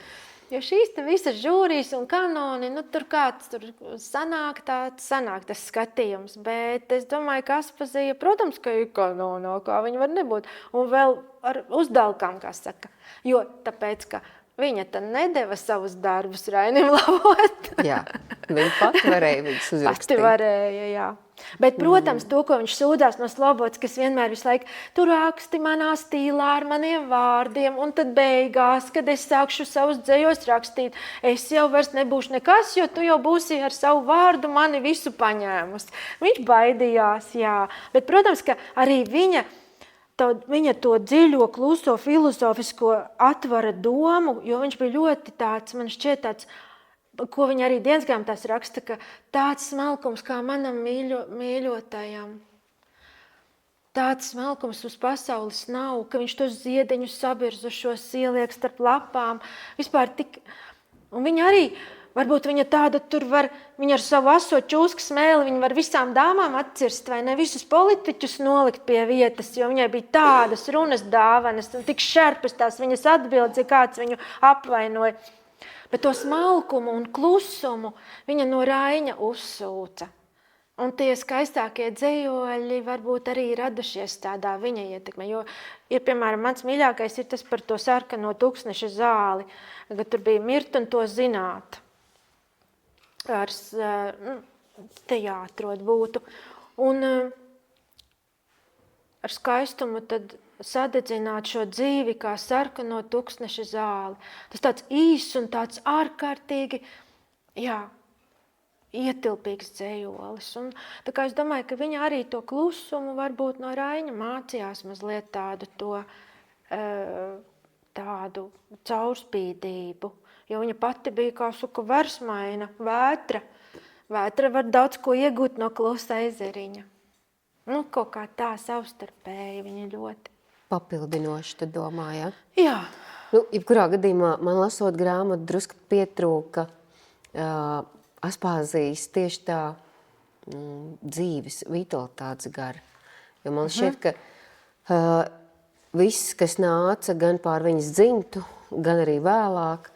Jo šīs te visas žūrijas un kanoni, tur kāds tur sanāk tas skatījums, bet es domāju, ka Aspazija, protams, ka ir kanonā, kā viņa var nebūt, un vēl ar uzdalkām, kā saka, jo tāpēc, ka viņa tad nedeva savus darbus Rainim labot. Jā, viņa pat varēja viņus uzrakstīt. Pati varēja, jā. Bet, protams, to, ko viņš sūdzās no Slobodas, kas vienmēr visu laiku, tu raksti manā stīlā ar maniem vārdiem, un tad beigās, kad es sākšu savus dzejos rakstīt, es jau vairs nebūšu nekas, jo tu jau būsi ar savu vārdu mani visu paņēmusi. Viņš baidījās, jā. Bet, protams, ka arī viņa to dziļo, kluso, filozofisko atvara domu, jo viņš bija ļoti tāds, man šķiet tāds, ko viņa arī dienas grāmatās raksta, ka tāds smalkums kā manam mīļotajam. Tāds smalkums uz pasaules nav, ka viņš tos ziedeņus sabirzušos ieliek starp lapām. Vispār tik... Un viņa arī, varbūt viņa tāda tur var, viņa ar savu aso čūsku smēli, viņa var visām dāmām atcirst, vai ne, visus politiķus nolikt pie vietas, jo viņai bija tādas runas dāvanas, un tik šerpas tās viņas atbildes, ja kāds viņu apvainoja. Bet to smalkumu un klusumu viņa no Raiņa uzsūca. Un tie skaistākie dzejoļi varbūt arī radušies tādā viņa ietekmē. Jo ir, piemēram, mans mīļākais ir tas par to sarkano tūkstneša zāli, kad tur bija mirt un to zināt. Te jāatrod būtu. Un ar skaistumu tad sadedzināt šo dzīvi kā sarkano tūkstneša zāli. Tas tāds īss un tāds ārkārtīgi, ietilpīgs dzējolis. Un tā kā es domāju, ka viņa arī to klusumu varbūt no Raiņa mācījās mazliet tādu caurspīdību. Jo viņa pati bija, kā saka, versmaina, vētra. Vētra var daudz ko iegūt no klusa ezeriņa. Nu, kaut kā tā savstarpēji viņa ļoti. Papildinoši, tu domā, ja? Jā. Nu, jebkurā gadījumā man lasot grāmatu drusku pietrūka Aspāzijas tieši tā dzīves vitalitātes gara. Jo man šķiet, ka viss, kas nāca gan pār viņas dzimtu, gan arī vēlāk,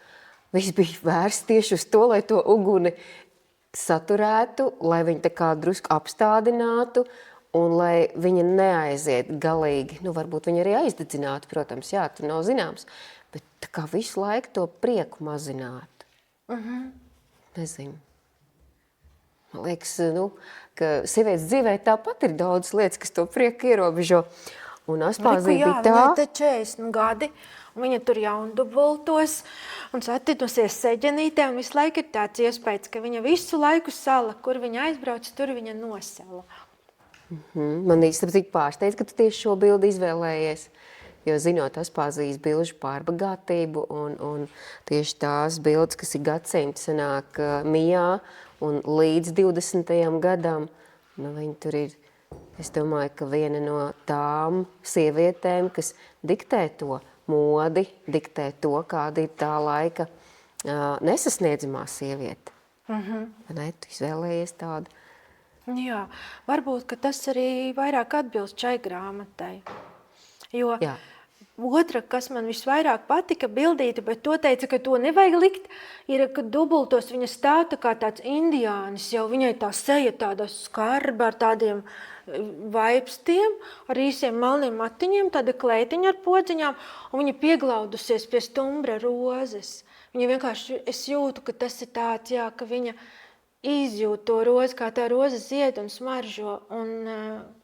viss bija vērsts tieši uz to, lai to uguni saturētu, lai viņu tā kā drusku apstādinātu un lai viņa neaiziet galīgi. Nu, varbūt viņa arī aizdedzinātu, protams, jā, tur nav zināms, bet tā kā visu laiku to prieku mazinātu. Nezinu. Man liekas, nu, ka sievietes dzīvē tāpat ir daudz lietas, kas to prieku ierobežo. Un Aspāzija bija tā. Viņai te 40 gadi, un viņa tur jaundubultos un satinusies seģenītē, un visu laiku ir tāds iespējas, ka viņa visu laiku sala, kur viņa aizbrauc, tur viņa nosala. Man īstenībā pārsteidz, ka tu tieši šo bildi izvēlējies, jo zinot Aspāzijas bilžu pārbagātību un tieši tās bildes, kas ir gadsimti sanāk mijā un līdz 20. gadam, nu viņi tur ir, es domāju, ka viena no tām sievietēm, kas diktē to modi, diktē to, kāda ir tā laika nesasniedzamā sieviete. Ne, tu izvēlējies tādu. Jā, varbūt, ka tas arī vairāk atbilst šai grāmatai. Jo Jā. otra, kas man visvairāk patika bildīta, bet to teica, ka to nevajag likt, ir, ka dubultos viņa stāv tā kā tāds indiānis, jau viņai tā seja tāda skarba ar tādiem vaipstiem, ar īsiem melniem matiņiem, tāda kleitiņa ar podziņām, un viņa pieglaudusies pie stumbra rozes. Viņa vienkārši, es jūtu, ka tas ir tāds, jā, ka viņa izjūt to rozi, kā tā roze zied un smaržo, un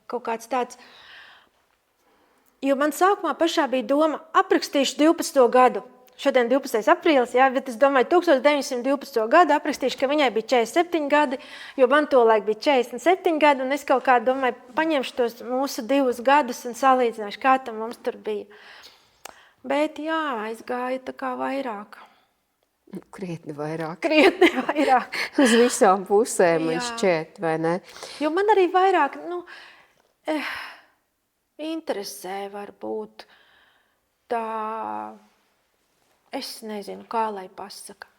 kaut kāds tāds. Jo man sākumā pašā bija doma, aprakstīšu 12. gadu. Šodien 12. aprīlis, jā, bet es domāju, 1912. gadu aprakstīšu, ka viņai bija 47 gadi, jo man to laik bija 47 gadi, un es kaut kā domāju, paņemšu tos mūsu 2 gadus un salīdzināšu, kā tam mums tur bija. Bet jā, aizgāja tā kā vairāk. Krietni vairāk. Krietni vairāk. Uz visām pusēm man Jā. šķiet, vai ne? Jo man arī vairāk, interesē varbūt tā, es nezinu, kā lai pasaka.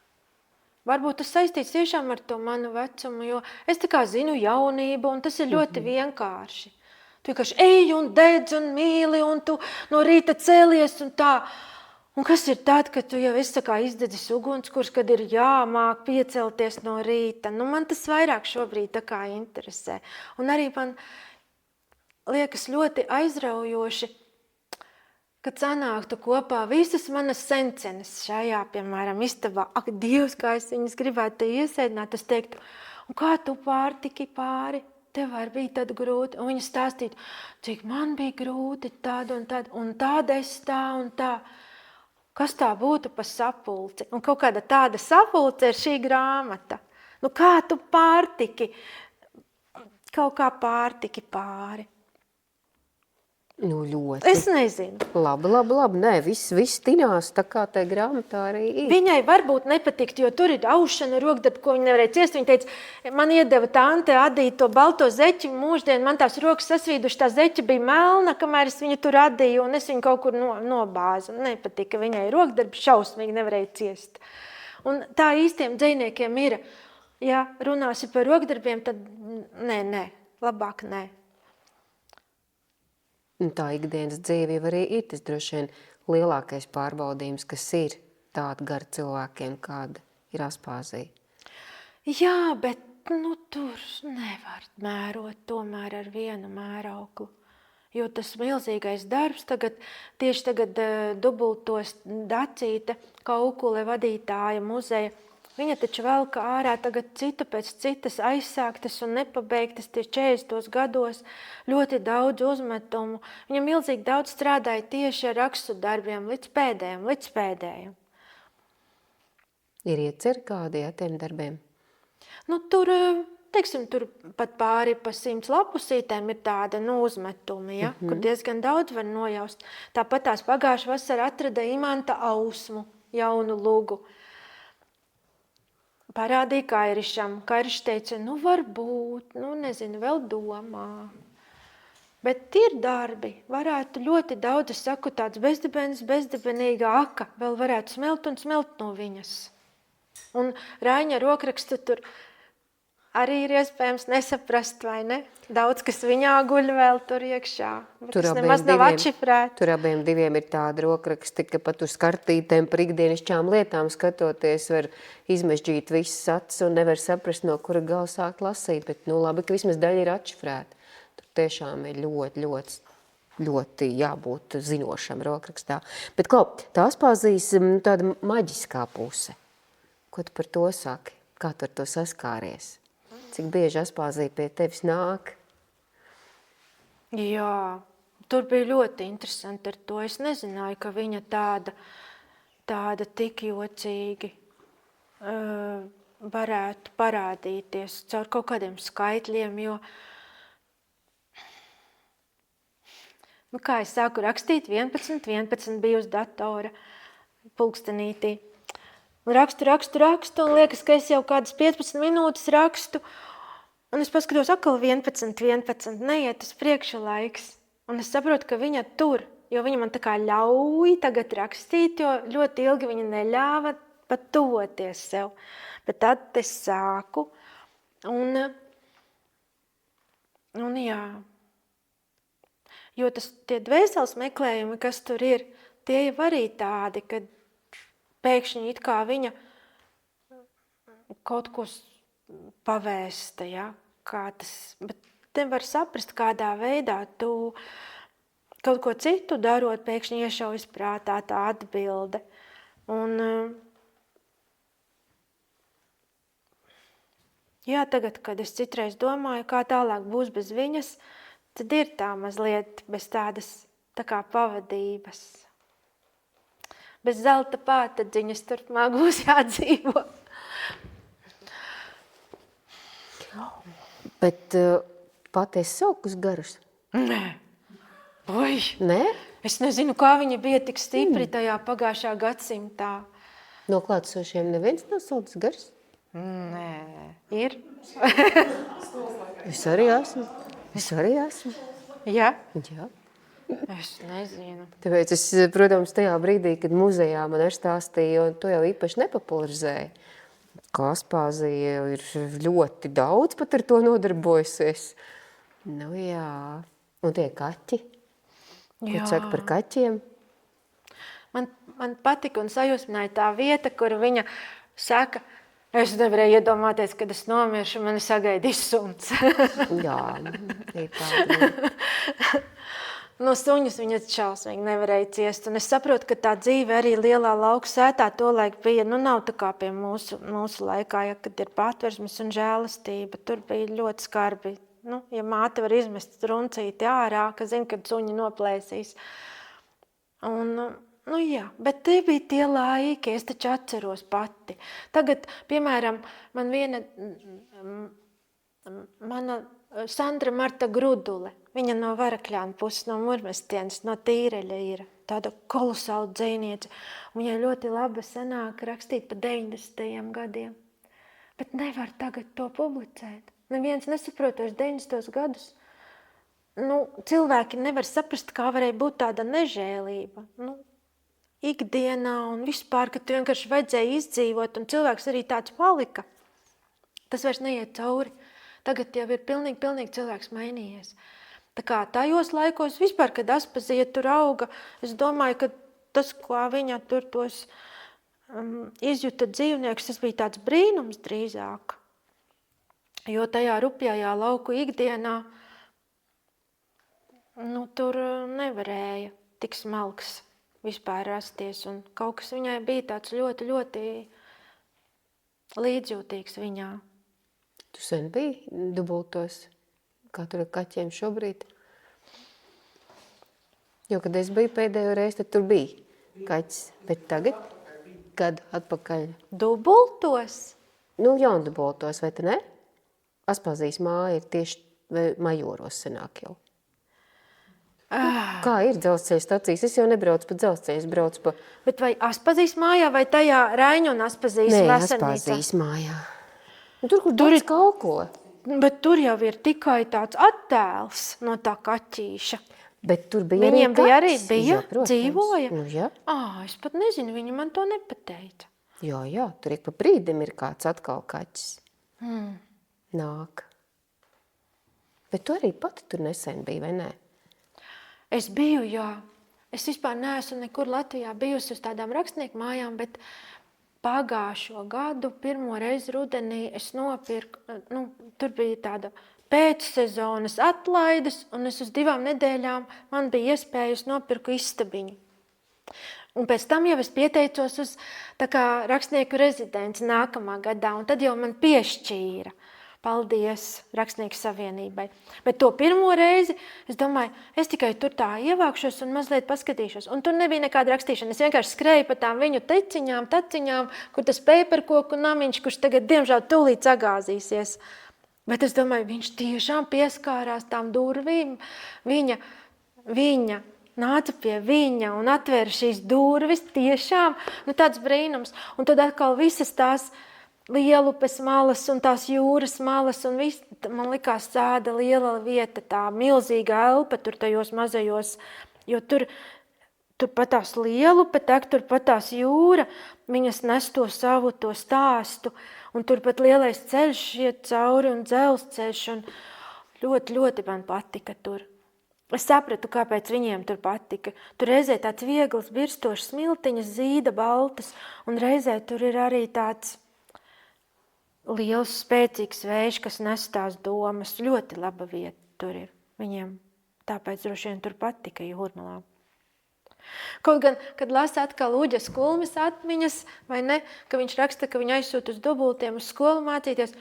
Varbūt tas saistīts tiešām ar to manu vecumu, jo es tā kā zinu jaunību, un tas ir ļoti vienkārši. Tu vienkārši ej un dedz un mīli, un tu no rīta cēlies un tā. Un kas ir tad, kad tu jau esi tā kā izdedzis ugunskurs, kad ir jāmāk piecelties no rīta? Nu, man tas vairāk šobrīd tā kā interesē. Un arī man liekas ļoti aizraujoši, kad sanāktu kopā visas manas sencenes šajā, piemēram, istabā. Ak, Dievs, kā es viņas gribētu te iesēdināt, es teiktu, un kā tu pārtiki pāri? Tev arī bija tad grūti. Un viņa stāstītu, cik man bija grūti tāda un tāda es tā un tā. Kas tā būtu pa sapulci? Un kaut kāda tāda sapulce ir šī grāmata. Nu, kā tu pārtiki? Kaut kā pārtiki pāri. Nu, ļoti. Es nezinu. Labi. Nē, viss tinās, tā kā tai grāmatā arī ir. Viņai varbūt nepatikt, jo tur ir aušana, rokdarbi, ko viņa nevarēja ciest. Viņa teica, man iedeva tante adīt to balto zeķi, mūždien man tās rokas sasvīduši, tā zeķa bija melna, kamēr es viņu tur adīju, un es viņu kaut kur nobāzu. Nepatika viņai rokdarbi, šausmīgi nevarēja ciest. Un tā īstiem dzejniekiem ir, ja runāsi par rokdarbiem, tad nē, labāk nē. Un tā ikdienas dzīve jau arī ir tas droši vien lielākais pārbaudījums, kas ir tāda gara cilvēkiem, kāda ir Aspāzija. Jā, bet tur nevar mērot tomēr ar vienu mērauklu. Jo tas milzīgais darbs tieši tagad dubultos Dacīte, Kaukule vadītāja muzeja, viņa taču velka ārā tagad citu pēc citas aizsāktas un nepabeigtas tie 40 gados, ļoti daudz uzmetumu. Viņa milzīgi daudz strādāja tieši ar rakstu darbiem līdz pēdējiem. Ir ieceri kādi tiem darbiem? Tur, teiksim, tur pat pāri pa 100 lapusītēm ir tāda uzmetumi, ja, kur diezgan daudz var nojaust. Tāpat tās pagājušā vasarā atrada Imanta Ausmu, jaunu lugu. Parādīja Kairišam. Kairiš teica, varbūt, nezinu, vēl domā. Bet ir darbi, varētu ļoti daudz, es saku, tāds bezdibenīga aka, vēl varētu smelt un smelt no viņas. Un Raiņa rokrakstu tur arī ir iespējams nesaprast, vai ne? Daudz, kas viņā guļ vēl tur iekšā, bet tas nemaz nav atšifrēts. Tur abiem diviem ir tāda rokraksti, ka pat uz kartītēm par ikdienišķām lietām skatoties var izmežģīt visas acis un nevar saprast, no kura gala sākt lasīt, bet labi, ka vismaz daļa ir atšifrēta. Tur tiešām ir ļoti jābūt zinošam rokrakstā. Bet, tās pazīs tāda maģiskā puse. Ko tu par to saki? Kā tu ar to saskāries? Cik bieži Aspāzija pie tevis nāk? Jā, tur bija ļoti interesanti ar to. Es nezināju, ka viņa tāda tik jocīgi varētu parādīties caur kaut kādiem skaitļiem, jo kā es sāku rakstīt 11 bija uz datora pulkstenītī. Rakstu, un liekas, ka es jau kādas 15 minūtes rakstu, un es paskatos atkal 11, neiet uz priekšu laiks. Un es saprotu, ka viņa tur, jo viņa man tā kā ļauj tagad rakstīt, jo ļoti ilgi viņa neļāva pat tuvoties sev. Bet tad es sāku, un jā. Jo tie dvēseles meklējumi, kas tur ir, tie jau arī tādi, kad pēkšņi it kā viņa kaut ko pavēsta, ja? Kā tas, bet te var saprast, kādā veidā tu kaut ko citu darot, pēkšņi iešaujas prātā tā atbilde. Un jā, tagad, kad es citreiz domāju, kā tālāk būs bez viņas, tad ir tā mazliet bez tādas tā kā pavadības. Bez zelta pātadziņas turpmāk būs jādzīvo. Bet pati esi saukus garus? Nē. Oi. Nē? Es nezinu, kā viņa bija tik stipri tajā pagājušā gadsimtā. No klātesošiem neviens nav saucis garus? Nē. Ir? Es arī esmu. Jā? Jā. Es nezinu. Tāpēc es, protams, tajā brīdī, kad muzejā man ir stāstīja, un to jau īpaši nepopularizēja, ka Aspāzija ir ļoti daudz pat ar to nodarbojusies. Nu jā. Un tie kaķi? Ko tu saki par kaķiem? Man patika un sajūsmināja tā vieta, kur viņa saka, es nevarēju iedomāties, kad es nomiršu, mani sagaidīs suns. Jā, ir tāda. No suņus viņa šausmīgi nevarēja ciest. Un es saprotu, ka tā dzīve arī lielā lauku sētā tolaik bija, nav tā kā pie mūsu laikā, ja, kad ir patversmes un žēlastība. Tur bija ļoti skarbi. Ja māte var izmest truncīti ārā, ka zina, kad suņi noplēsīs. Un, jā, bet tie bija tie laiki, es taču atceros pati. Tagad, piemēram, mana Sandra Marta Grudule, viņa no Varakļāna puses, no Murmestienes, no Tīreļa ir tāda kolosāla dzejniece. Viņai ļoti labi sanāk rakstīt pa 90. gadiem. Bet nevar tagad to publicēt. Neviens nesaprot tos 90. gadus. Cilvēki nevar saprast, kā varēja būt tāda nežēlība. Ikdienā un vispār, ka tu vienkārši vajadzēja izdzīvot, un cilvēks arī tāds palika. Tas vairs neiet cauri. Tagad jau ir pilnīgi cilvēks mainījies. Tā kā tajos laikos vispār, kad Aspazija tur auga, es domāju, ka tas, ko viņa tur tos izjuta dzīvnieks, tas bija tāds brīnums drīzāk. Jo tajā rupjajā lauku ikdienā tur nevarēja tik smalks vispār rasties. Un kaut kas viņai bija tāds ļoti, ļoti līdzjūtīgs viņā. Tu sen biji dubultos, kā tur ar kaķiem šobrīd? Jo, kad es biju pēdējo reizi, tad tur bija kaķis. Bet tagad, kad atpakaļ? Dubultos? Jaundubultos, vai te ne? Aspāzijas māja ir tieši Majoros senāk jau. Kā ir dzelzceļa stacijas? Es jau nebraucu pa dzelzceļu, es braucu pa... Bet vai Aspazijas mājā vai tajā Raiņu un Aspazijas Nē, veselnīcā? Aspāzijas mājā. Tur, kur daudz kalko. Bet tur jau ir tikai tāds attēls no tā kaķīša. Bet tur bija Viņiem arī bija, protams. dzīvoja? Nu, jā. Es pat nezinu, viņi man to nepateica. Jā, tur ik pa brīdim ir kāds atkal kaķis. Nāk. Bet tu arī pati tur nesen biji, vai ne? Es biju, jā. Es vispār neesmu nekur Latvijā bijusi uz tādām rakstnieku mājām, bet pagājušo gadu, pirmo reizi rudenī, es nopirku, tur bija tāda pēcsezonas atlaides, un es uz 2 nedēļām man bija iespējas nopirku istabiņu. Un pēc tam jau es pieteicos uz tā kā rakstnieku rezidenci nākamā gadā, un tad jau man piešķīra. Paldies Rakstnieku savienībai. Bet to pirmo reizi, es domāju, es tikai tur tā ievākšos un mazliet paskatīšos. Un tur nebija nekāda rakstīšana. Es vienkārši skrēju pa tām viņu taciņām, kur tas pēperkoku namiņš, kurš tagad, diemžēl, tūlīt sagāzīsies. Bet es domāju, viņš tiešām pieskārās tām durvīm. Viņa nāca pie viņa un atvēra šīs durvis tiešām. Tāds brīnums. Un tad atkal visas tās Lielupes malas un tās jūras malas un viss, man likās tāda liela vieta, tā milzīga elpa tur tajos mazajos, jo tur pat tās Lielupe, tur pat tās jūra, viņas nes to savu to stāstu, un tur pat lielais ceļš iet cauri un dzelzceļš, un ļoti, ļoti man patika tur. Es sapratu, kāpēc viņiem tur patika. Tur reizē tāds viegls, birstošs smiltiņas, zīda, baltas, un reizē tur ir arī tāds liels, spēcīgs vējš, kas nes tās domas. Ļoti laba vieta tur ir viņiem. Tāpēc droši vien tur patika Jūrmalā. Kaut gan, kad lasa atkal Uģas Kulmes atmiņas, vai ne, ka viņš raksta, ka viņa aizsūt uz Dubultiem uz skolu mācīties,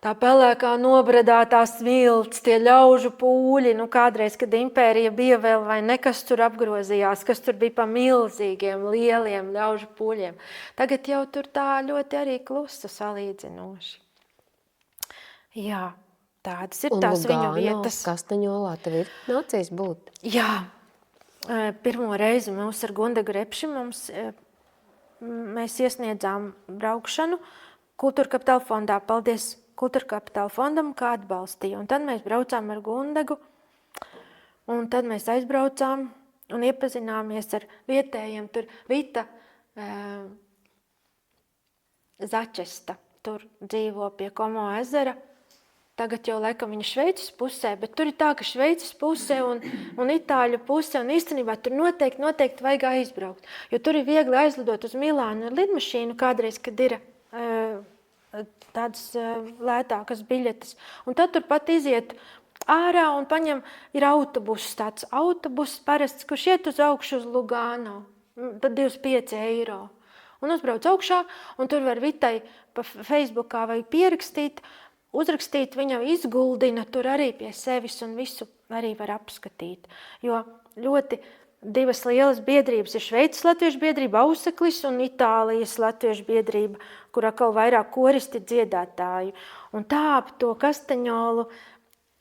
tā pelēkā nobradātā smilts, tie ļaužu pūļi, kādreiz, kad impērija bija vēl vai ne, kas tur apgrozījās, kas tur bija pa milzīgiem, lieliem ļaužu pūļiem. Tagad jau tur tā ļoti arī klusa salīdzinoši. Jā, tādas ir tās viņu vietas. Un Kastaņolā tev ir nācies būt? Jā, pirmo reizi mums ar Gundagu Repši mēs iesniedzām braukšanu Kultūra Kapitāla fondā. Paldies Kultūra Kapitāla fondam, kā atbalstīja. Un tad mēs braucām ar Gundagu, un tad mēs aizbraucām un iepazināmies ar vietējiem. Tur Vita Začesta, tur dzīvo pie Komo ezera. Tagad jau laikam viņa Šveices pusē, bet tur ir tā, ka Šveices pusē un Itāļu pusē, un īstenībā tur noteikti vajag aizbraukt. Jo tur ir viegli aizlidot uz Milānu ar lidmašīnu kādreiz, kad ir tādas lētākas biļetes. Un tad turpat iziet ārā un paņem, ir tāds autobuss parasts, kurš iet uz augšu uz Lugano, tad 25 €. Un uzbrauc augšā, un tur var Vitai pa Facebookā vai pierakstīt, uzrakstīt, viņam izguldina tur arī pie sevis un visu arī var apskatīt. Jo ļoti 2 lielas biedrības ir Šveices latviešu biedrība Auseklis un Itālijas latviešu biedrība, kur atkal vairāk koristi dziedātāji. Un tā ap to Kastaņolu.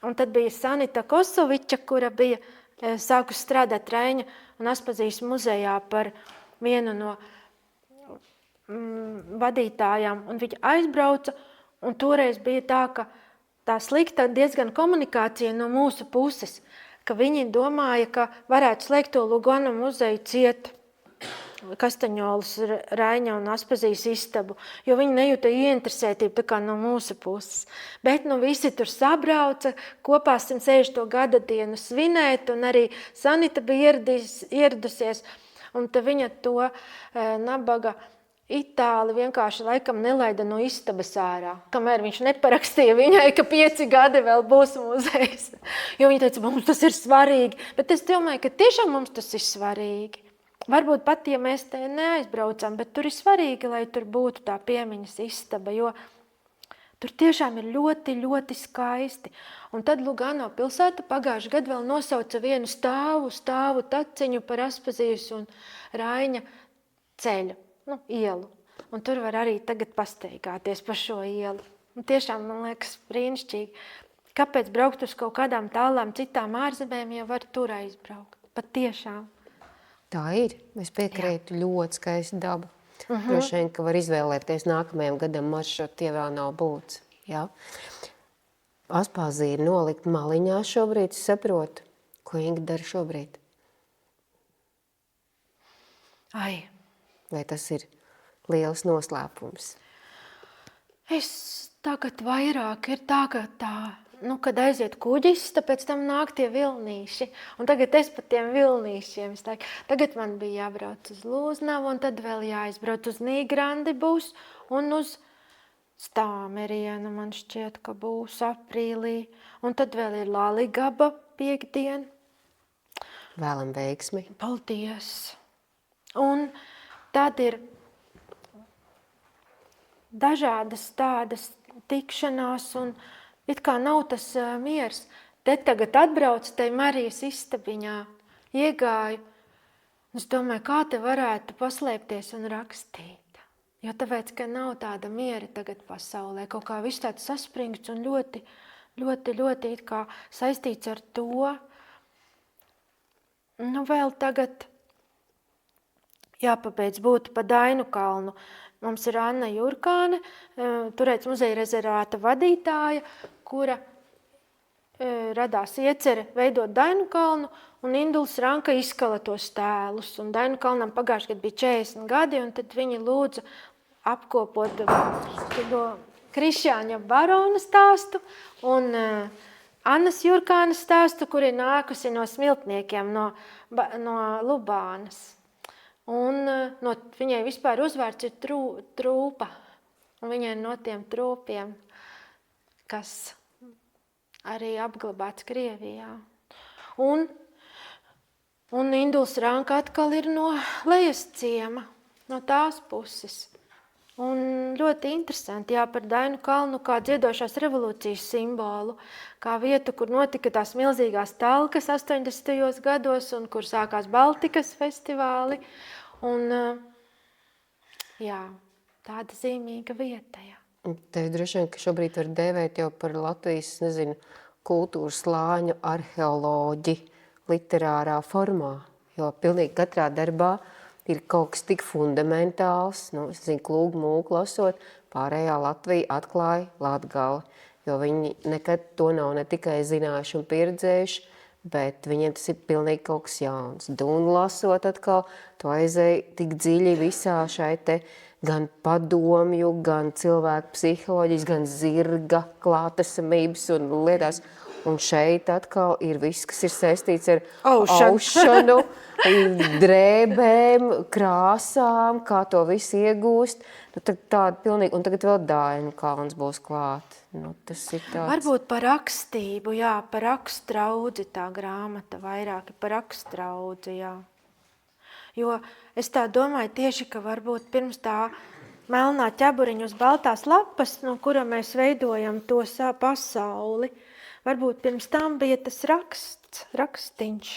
Un tad bija Sanita Kosoviča, kura bija sākus strādāt Reiņa un Aspazijas muzejā par vienu no vadītājām. Un viņa aizbrauca. Un toreiz bija tā, ka tā slikta diezgan komunikācija no mūsu puses, ka viņi domāja, ka varētu slēgt to Lugano muzeju ciet Kastaņolas, Raiņa un Aspazijas istabu, jo viņi nejūta ieinteresētību tā kā no mūsu puses. Bet visi tur sabrauca, kopā 160. gada dienu svinēt, un arī Sanita bija ieradusies, un te viņa to nabaga Itāli vienkārši laikam nelaida no istabas ārā, kamēr viņš neparakstīja viņai, ka 5 gadi vēl būs muzejs. Jo viņa teica, mums tas ir svarīgi, bet es domāju, ka tiešām mums tas ir svarīgi. Varbūt pat, ja mēs te neaizbraucam, bet tur ir svarīgi, lai tur būtu tā piemiņas istaba, jo tur tiešām ir ļoti, ļoti skaisti. Un tad Lugano pilsēta pagājušajā gadā vēl nosauca vienu stāvu taciņu par Aspazijas un Raiņa ceļu. Ielu. Un tur var arī tagad pasteigāties pa šo ielu. Un tiešām, man liekas, brīnišķīgi. Kāpēc braukt uz kaut kādām tālām citām ārzemēm, ja var tur aizbraukt? Pat tiešām. Tā ir. Es piekrītu, ļoti skaista daba. Droši vien, ka var izvēlēties nākamajam gadam maršrutu, tie vēl nav būts. Jā. Aspāzija ir nolikt maliņā šobrīd, es saprotu. Ko Inga dara šobrīd? Ai, Vai tas ir liels noslēpums? es tagad vairāk ir tā, ka kad aiziet kuģis, tad pēc tam nāk tie vilnīši. Un tagad es pa tiem vilnīšiem. Tagad man bija jābrauc uz Lūznavu, un tad vēl jāizbrauc uz Nīgrandi būs, un uz Stāmerienu man šķiet, ka būs aprīlī. Un tad vēl ir Laligaba piekdien. Vēlam veiksmi. Paldies! Un tad ir dažādas tādas tikšanās, un it kā nav tas miers. Te tagad atbrauc te Marijas istabiņā, iegāju. Es domāju, kā te varētu paslēpties un rakstīt. Jo tāpēc, ka nav tāda miera tagad pasaulē. Kaut kā viss tāds saspringts un ļoti, ļoti, ļoti it kā saistīts ar to. Nu, vēl tagad jāpabeidz būtu pa Dainu kalnu. Mums ir Anna Jurkāne, Turētas muzeja rezervāta vadītāja, kura radās iecere veidot Dainu kalnu, un Induls Ranka izkala tos tēlus. Un Dainu kalnam pagājuši gadu bija 40 gadi, un tad viņi lūdza apkopot Krišjāņa barona stāstu un Annas Jurkānes stāstu, kur ir nākusi no smiltniekiem, no Lubānas. Un viņai vispār uzvārds ir Trūpa, un viņai no tiem trūpiem, kas arī apglabāts Krievijā. Un Induls Ranka atkal ir no Lejas ciema, no tās puses. Un ļoti interesanti, par Dainu kalnu kā dziedošās revolūcijas simbolu, kā vietu, kur notika tās milzīgās talkas 80. gados un kur sākās Baltikas festivāli. Un, tāda zīmīga vieta, jā. Tev droši vien, ka šobrīd var dēvēt jau par Latvijas, kultūras slāņu arheoloģi literārā formā, jo pilnīgi katrā darbā ir kaut kas tik fundamentāls, Klūgu mūku lasot, pārējā Latvija atklāja Latgali, jo viņi nekad to nav ne tikai zinājuši un pieredzējuši, bet viņiem tas ir pilnīgi kaut kas jauns. Dunu lasot atkal, tu aizēji tik dziļi visā šai te gan padomju, gan cilvēku psiholoģijas, gan zirga klātesamības un lietās. Un šeit atkal ir viss, kas ir saistīts ar aušanu, drēbēm, krāsām, kā to visu iegūst. Tāda pilnīgi, un tagad vēl Dainu kalns būs klāt. Tas ir tāds. Varbūt par rakstību, par rakstraudzi tā grāmata vairāk, par rakstraudzi, Jo es tā domāju tieši, ka varbūt pirms tā melnā ķeburiņa uz baltās lapas, no kura mēs veidojam to pasauli, varbūt pirms tam bija tas rakstiņš,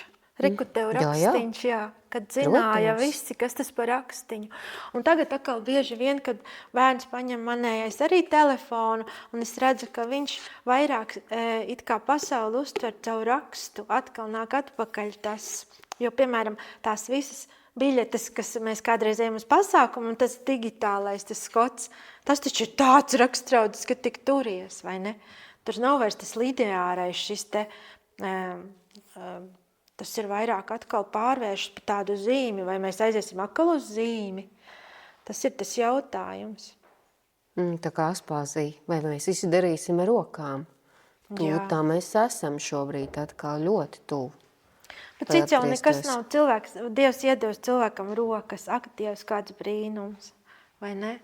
Rikutev rakstiņš, kad zināja visi, kas tas par rakstiņu. Un tagad atkal bieži vien, kad bērns paņem manējais arī telefonu, un es redzu, ka viņš vairāk it kā pasauli uztver caur rakstu, atkal nāk atpakaļ tas. Jo, piemēram, tās visas biļetes, kas mēs kādreiz ejam uz pasākumu, un tas digitālais, tas skots, tas taču ir tāds rakstraudzes, ka tik turies, vai ne? Tur nav vairs tas lineārais šis te, tas ir vairāk atkal pārvēršas par tādu zīmi, vai mēs aiziesim atkal uz zīmi. Tas ir tas jautājums. Tā kā Aspāzija, vai mēs visi darīsim ar rokām? Tā mēs esam šobrīd atkal ļoti tuvu. Bet cits jau nekas nav cilvēks, Dievs iedos cilvēkam rokas, ak, Dievs, kāds brīnums, vai ne?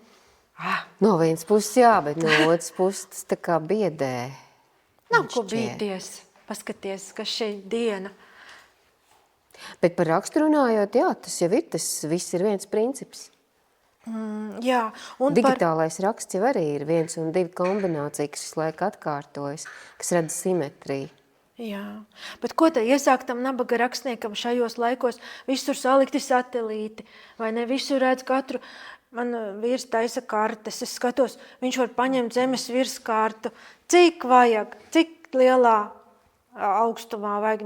No vienas puses bet no otras puses tas tā kā biedē. Nav ko bīties, paskaties, kas šeit diena. Bet par rakstu runājot, tas jau ir, tas viss ir viens princips. Un digitālais raksts jau arī ir 1 un 2 kombinācija, kas visu laiku atkārtojas, kas rada simetriju. Bet ko te iesākt tam nabaga rakstniekam šajos laikos? Visur salikti satelīti, vai ne? Visur redz katru. Man vīrs taisa kartes, es skatos, viņš var paņemt zemes virskārtu. Cik vajag, cik lielā augstumā vajag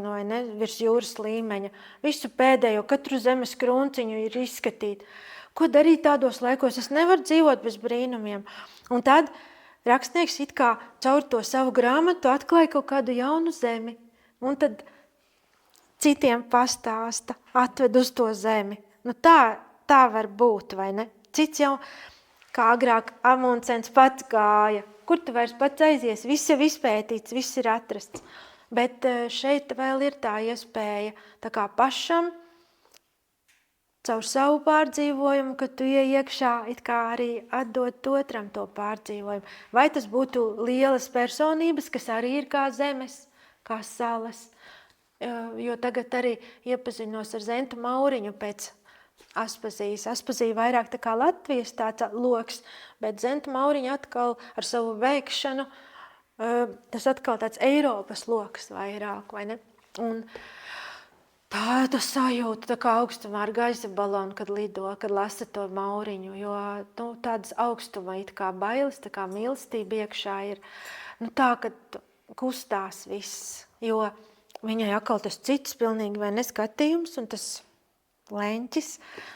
virs jūras līmeņa. Visu pēdējo, katru zemes krunciņu ir izskatīt. Ko darīt tādos laikos? Es nevaru dzīvot bez brīnumiem. Un tad rakstnieks it kā caur to savu grāmatu atklāja kaut kādu jaunu zemi. Un tad citiem pastāsta, atved uz to zemi. Nu tā var būt, vai ne? Cits jau, kā agrāk Amundsens pats gāja. Kur tu vairs pats aizies? Viss jau izpētīts, viss ir atrasts. Bet šeit vēl ir tā iespēja tā kā pašam caur savu pārdzīvojumu, ka tu iekšā it kā arī atdot otram to pārdzīvojumu. Vai tas būtu lielas personības, kas arī ir kā zemes, kā salas. Jo tagad arī iepazinos ar Zentu Mauriņu pēc Aspazijas. Aspazija vairāk tā kā Latvijas tāds loks, bet Zenta Mauriņa atkal ar savu veikšanu, tas atkal tāds Eiropas loks vairāk, vai ne? Un tā sajūta, tā kā augstumā ar gaisa balonu, kad lido, kad lasa to Mauriņu, jo tādas augstuma it kā bailes, tā kā mīlestība iekšā ir, tā, kad kustās viss, jo viņai atkal tas cits pilnīgi vai neskatījums, un tas leņķis.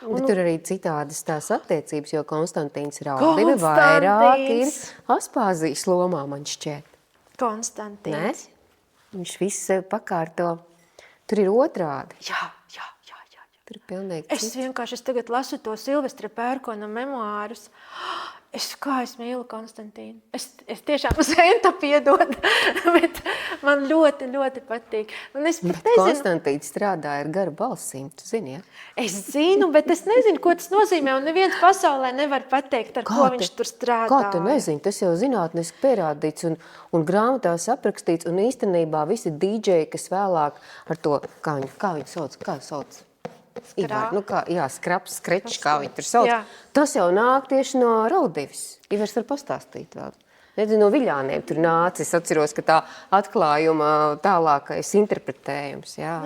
Bet tur arī citādas tās attiecības, jo Konstantīns Raudive vairāk ir Aspāzijas lomā, man šķiet. Konstantīns. Ne? Viņš viss pakārto. Tur ir otrādi. Jā. Tur ir pilnīgi cits. Es tagad lasu to Silvestra Pērkona memoārus. Kā es mīlu Konstantīnu. Es tiešām Zenta piedod, bet man ļoti, ļoti patīk. Un es pat nezinu. Konstantīns strādāja ar garu balsīm, tu zini, ja? Es zinu, bet es nezinu, ko tas nozīmē, un neviens pasaulē nevar pateikt, ar ko viņš tur strādā. Kā tu nezini? Tas jau zinātniski pierādīts un grāmatās aprakstīts, un īstenībā visi dīdžeji, kas vēlāk ar to, kā viņi sauc? Skraps, skrečs, kā viņi tur sauc. Jā. Tas jau nāk tieši no Raudives. Ivers var pastāstīt vēl. Nezinu, no Viļāniem tur nāca. Es atceros, ka tā atklājuma tālākais interpretējums. Jā.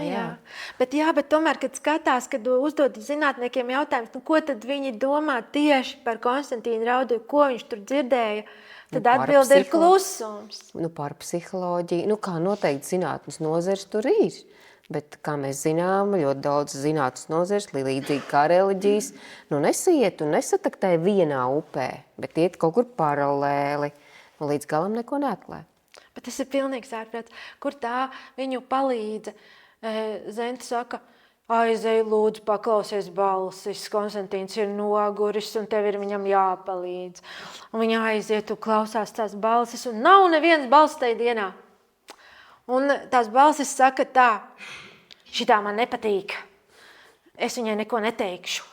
Bet tomēr, kad skatās, kad uzdod zinātniekiem jautājums, ko tad viņi domā tieši par Konstantīnu Raudivu, ko viņš tur dzirdēja, tad atbilde ir klusums. Par psiholoģiju. Kā noteikti zinātnes nozars tur ir. Bet, kā mēs zinām, ļoti daudz zinātnes nozars, līdzīgi kā reliģijas, nesiet un nesataktē vienā upē, bet iet kaut kur paralēli un līdz galam neko neatklāj. Bet tas ir pilnīgs ārprāts. Kur tā viņu palīdza? Zenta saka, aizej lūdzu, paklausies balsis, Konstantīns ir noguris un tev ir viņam jāpalīdz. Un viņa aiziet un klausās tās balsis un nav nevienas balss tajā dienā. Un tās balsis saka tā, šitā man nepatīk, es viņai neko neteikšu.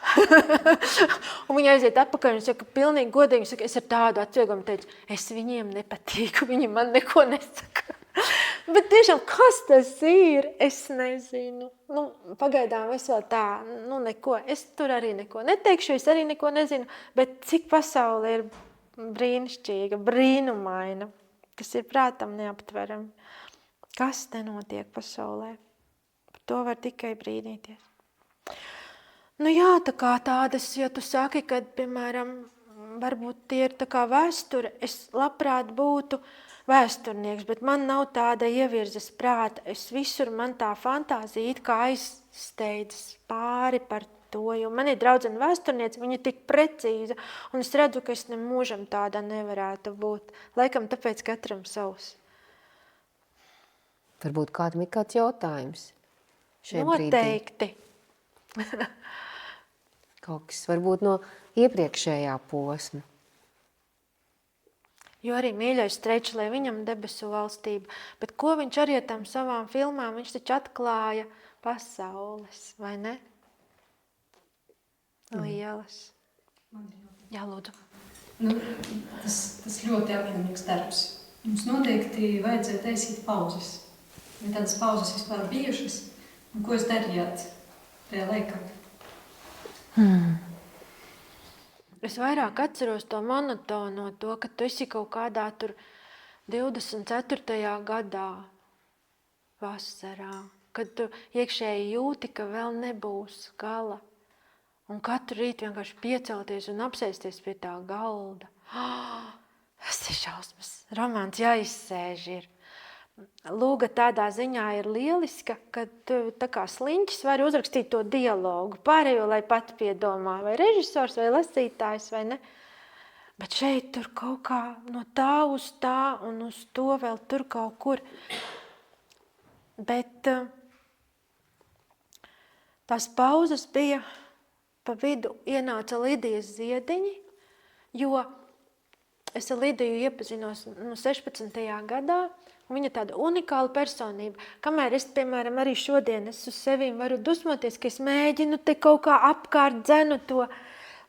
Un viņa aiziet atpakaļ un saka, pilnīgi godīgi, saka, es ar tādu atvieglumu teicu, es viņiem nepatīku, viņi man neko nesaka. Bet tiešām, kas tas ir, es nezinu. Pagaidām es vēl tā, neko, es tur arī neko neteikšu, es arī neko nezinu, bet cik pasaule ir brīnišķīga, brīnumaina, kas ir prātam neaptverami. Kas te notiek pasaulē? Par to var tikai brīnīties. Tā kā tādas, ja tu saki, kad, piemēram, varbūt tie ir tā kā vēsture, es labprāt būtu vēsturnieks, bet man nav tāda ievirzes prāta. Visur man tā fantāzija it kā aizsteidzas pāri par to, jo man ir draudzene vēsturniece, viņa ir tik precīza, un es redzu, ka es nemūžam tāda nevarētu būt. Laikam tāpēc katram savs. Varbūt kādam ir kāds jautājums šajā Noteikti. brīdī. Kaut kas varbūt no iepriekšējā posma. Jo arī mīļais Strečs, lai viņam debesu valstība. Bet ko viņš arī ar tām savām filmām, viņš taču atklāja pasaules, vai ne? Lielas. Jā, lūdzu. Tas ļoti apņemīgs darbs. Jums noteikti vajadzēja taisīt pauzes. Vai tādas pauzes vispār bijušas? Un ko jūs darījāt tajā laikā? Es vairāk atceros to monotono, to, ka tu esi kaut kādā tur 24. gadā vasarā, kad tu iekšēji jūti, ka vēl nebūs gala. Un katru rītu vienkārši piecelties un apsēsties pie tā galda. Tas ir šausmas. Romāns jāizsēž ir. Lūga tādā ziņā ir lieliska, ka tu tā kā sliņķis vari uzrakstīt to dialogu. Pārējo, lai pati piedomā, vai režisors, vai lasītājs, vai ne. Bet šeit tur kaut kā no tā uz tā un uz to vēl tur kaut kur. Bet tās pauzes bija, pa vidu ienāca Lidijas Ziediņi, jo es ar Lidiju iepazinos 16. gadā, un viņa tāda unikāla personība. Kamēr es, piemēram, arī šodien es uz sevīm varu dusmoties, ka es mēģinu te kaut kā apkārt dzenu to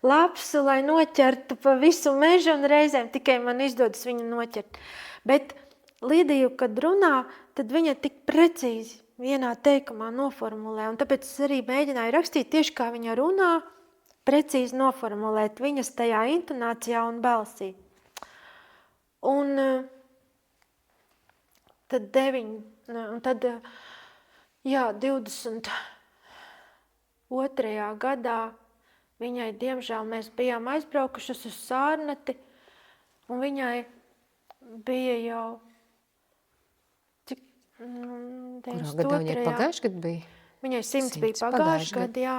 lapsu, lai noķertu pa visu mežu, un reizēm tikai man izdodas viņu noķert. Bet Lidiju, kad runā, tad viņa tik precīzi vienā teikumā noformulē, un tāpēc es arī mēģināju rakstīt tieši kā viņa runā, precīzi noformulēt viņas tajā intonācijā un balsī. Un tad 22. gadā viņai, diemžēl, mēs bijām aizbraukušas uz Sārnati, un viņai bija jau, cik, Kurā gadā viņai pagājuši gadu bija? Viņai 100 bija pagājuši gadu, jā.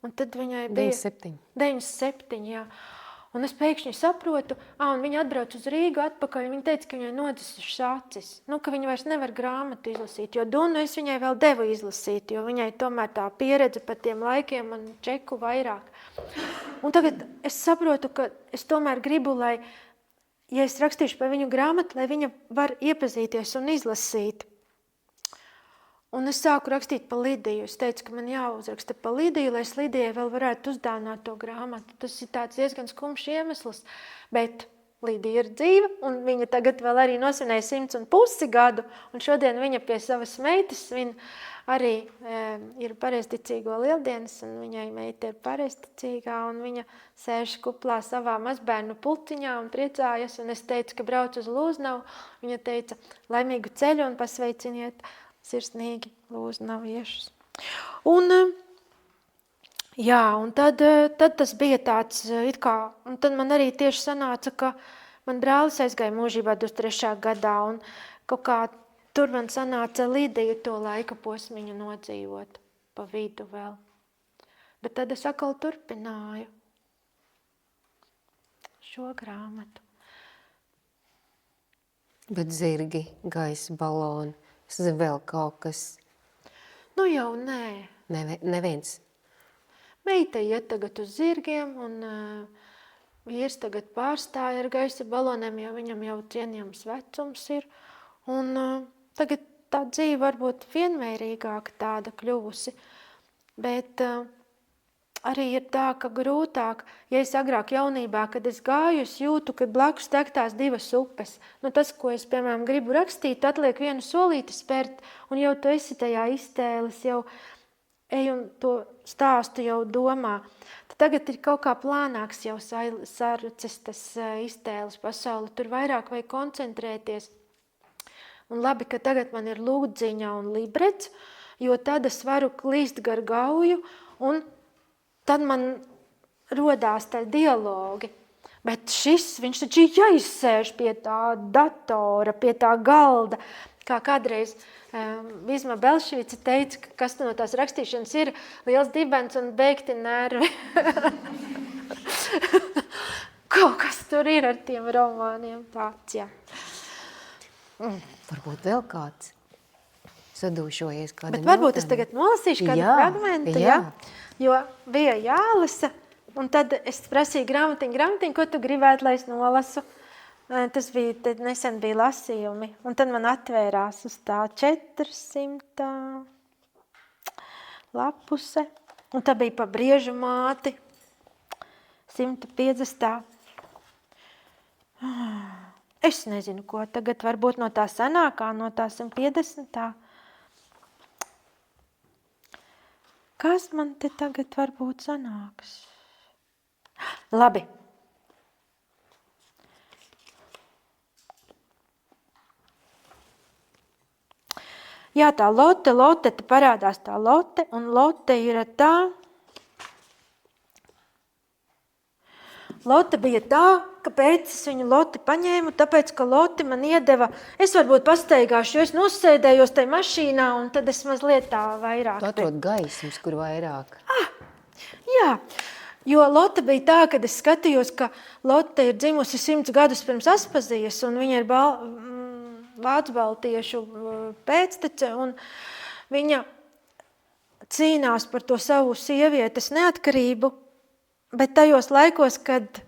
Un tad viņai bija 97, jā. Un es pēkšņi saprotu, un viņa atbrauc uz Rīgu atpakaļ, viņa teica, ka viņai nodzisušas acis, ka viņa vairs nevar grāmatu izlasīt, jo Dunu es viņai vēl devu izlasīt, jo viņai tomēr tā pieredze par tiem laikiem man čeku vairāk. Un tagad es saprotu, ka es tomēr gribu, lai, ja es rakstīšu par viņu grāmatu, lai viņa var iepazīties un izlasīt. Un es sāku rakstīt pa Lidiju. Es teicu, ka man jāuzraksta pa Lidiju, lai es Lidijai vēl varētu uzdāvināt to grāmatu. Tas ir tāds diezgan skumjš iemesls, bet Lidija ir dzīva, un viņa tagad vēl arī nosvinēja 100,5 gadu, un šodien viņa pie savas meitas svin arī ir pareizticīgo lieldienas, un viņai meita ir pareizticīgā, un viņa sēž kuplā savā mazbērnu pultiņā un priecājas, un es teicu, ka brauc uz Lūznavu. Viņa teica, laimīgu ceļu un pasveiciniet sirsnīgi lūznaviešus. Un tad tas bija tāds, it kā, un tad man arī tieši sanāca, ka man brālis aizgāja mūžībā 23. gadā, un kaut kā tur man sanāca Lidija to laika posmiņu nodzīvot pa vidu vēl. Bet tad es atkal turpināju šo grāmatu. Bet zirgi, gaisa baloni, vēl kaut kas. Nu jau nē. Neviens. Meita iet tagad uz zirgiem, un vīrs tagad pārstāja ar gaisa baloniem, jo viņam jau cienījams vecums ir. Un tagad tā dzīve varbūt vienmērīgāka tāda kļuvusi, bet arī ir tā, ka grūtāk, ja es agrāk jaunībā, kad es gāju, es jūtu, ka blakus tek tās divas upes. Nu, tas, ko es, piemēram, gribu rakstīt, atliek vienu solīti spērt, un jau tu esi tajā iztēles, jau ej un to stāstu jau domā. Tad tagad ir kaut kā plānāks jau sarucis tas iztēles pasauli, tur vairāk vajag koncentrēties. Un labi, ka tagad man ir lūdziņa un librets, jo tad es varu klīst gar gauju, un tad man rodās tā dialogi. Bet viņš taču jāizsēž pie tā datora, pie tā galda. Kā kādreiz Vizma Belšvica teica, ka kas no tās rakstīšanas ir liels dibens un beigti nervi. Kaut kas tur ir ar tiem romāniem tāds, jā. Varbūt vēl kāds sadūšojies kādam. Bet varbūt es tagad nolasīšu kādu fragmentu, jā. Jo bija jālasa, un tad es prasīju grāmatiņu, ko tu gribētu, lai es nolasu. Tas bija, nesen bija lasījumi, un tad man atvērās uz tā 400 lapuse, un tā bija pa Briežu māti, 150. Es nezinu, ko tagad varbūt no tā senākā, no tā 150. Kas man te tagad varbūt sanāks? Labi. Jā, tā Lotte, te parādās tā Lotte, un Lotte ir tā. Lotte bija tā, kāpēc es viņu Lotti paņēmu, tāpēc, ka Lotti man iedeva, es varbūt pasteigāšu, jo es nosēdējos tai mašīnā, un tad es mazliet tā vairāk. Tu atrod gaismas, kur vairāk. Jā, Jo Lotte bija tā, kad es skatījos, ka Lotte ir dzimusi 100 gadus pirms Aspazijas, un viņa ir vācu baltiešu pēctece, un viņa cīnās par to savu sievietes neatkarību, bet tajos laikos, kad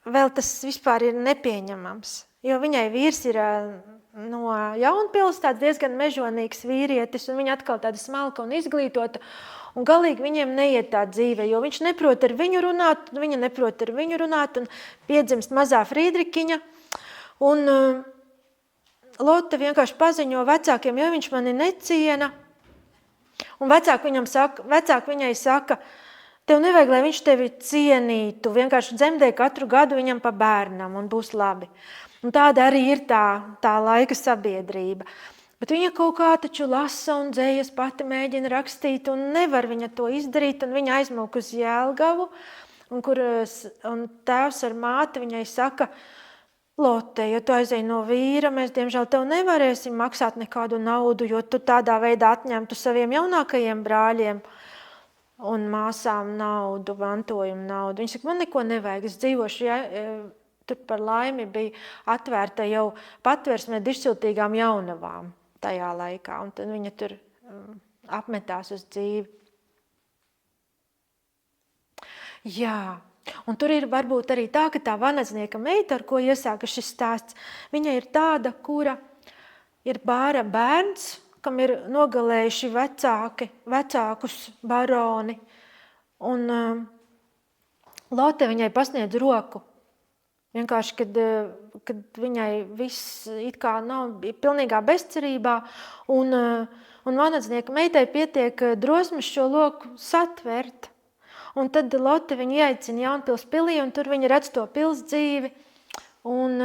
vēl tas vispār ir nepieņemams. Jo viņai vīrs ir no Jaunpils, tāds diezgan mežonīgs vīrietis, un viņa atkal tāda smalka un izglītota, un galīgi viņiem neiet tā dzīve, jo viņš neprot ar viņu runāt, un viņa neprot ar viņu runāt, un piedzimst mazā Frīdrikiņa, un Lotte vienkārši paziņo vecākiem, jo viņš mani neciena, un vecāki viņai saka, tev nevajag, lai viņš tevi cienītu, vienkārši dzemdē katru gadu viņam pa bērnam, un būs labi. Un tāda arī ir tā laika sabiedrība. Bet viņa kaut kā taču lasa un dzējas pati mēģina rakstīt, un nevar viņa to izdarīt, un viņa aizmūk uz Jelgavu, un tēvs ar māti viņai saka, Lotte, ja tu aizēji no vīra, mēs diemžēl tev nevarēsim maksāt nekādu naudu, jo tu tādā veidā atņemtu saviem jaunākajiem brāļiem un māsām naudu, mantojumu naudu. Viņa saka, man neko nevajag, es dzīvošu, tur par laimi bija atvērta jau patversme dižciltīgām jaunavām tajā laikā, un tad viņa tur apmetās uz dzīvi. Jā, un tur ir varbūt arī tā, ka tā vanadznieka meita, ar ko iesāka šis stāsts, viņa ir tāda, kura ir bāra bērns, kam ir nogalējuši vecākus baroni, un Lotte viņai pasniedz roku. Vienkārši, kad viņai viss it kā nav pilnīgā bezcerībā, un vanadznieka meitai pietiek drosmes šo loku satvert. Un tad Lotte viņu ieaicina Jaunpils pilī, un tur viņa redz to pils dzīvi. Un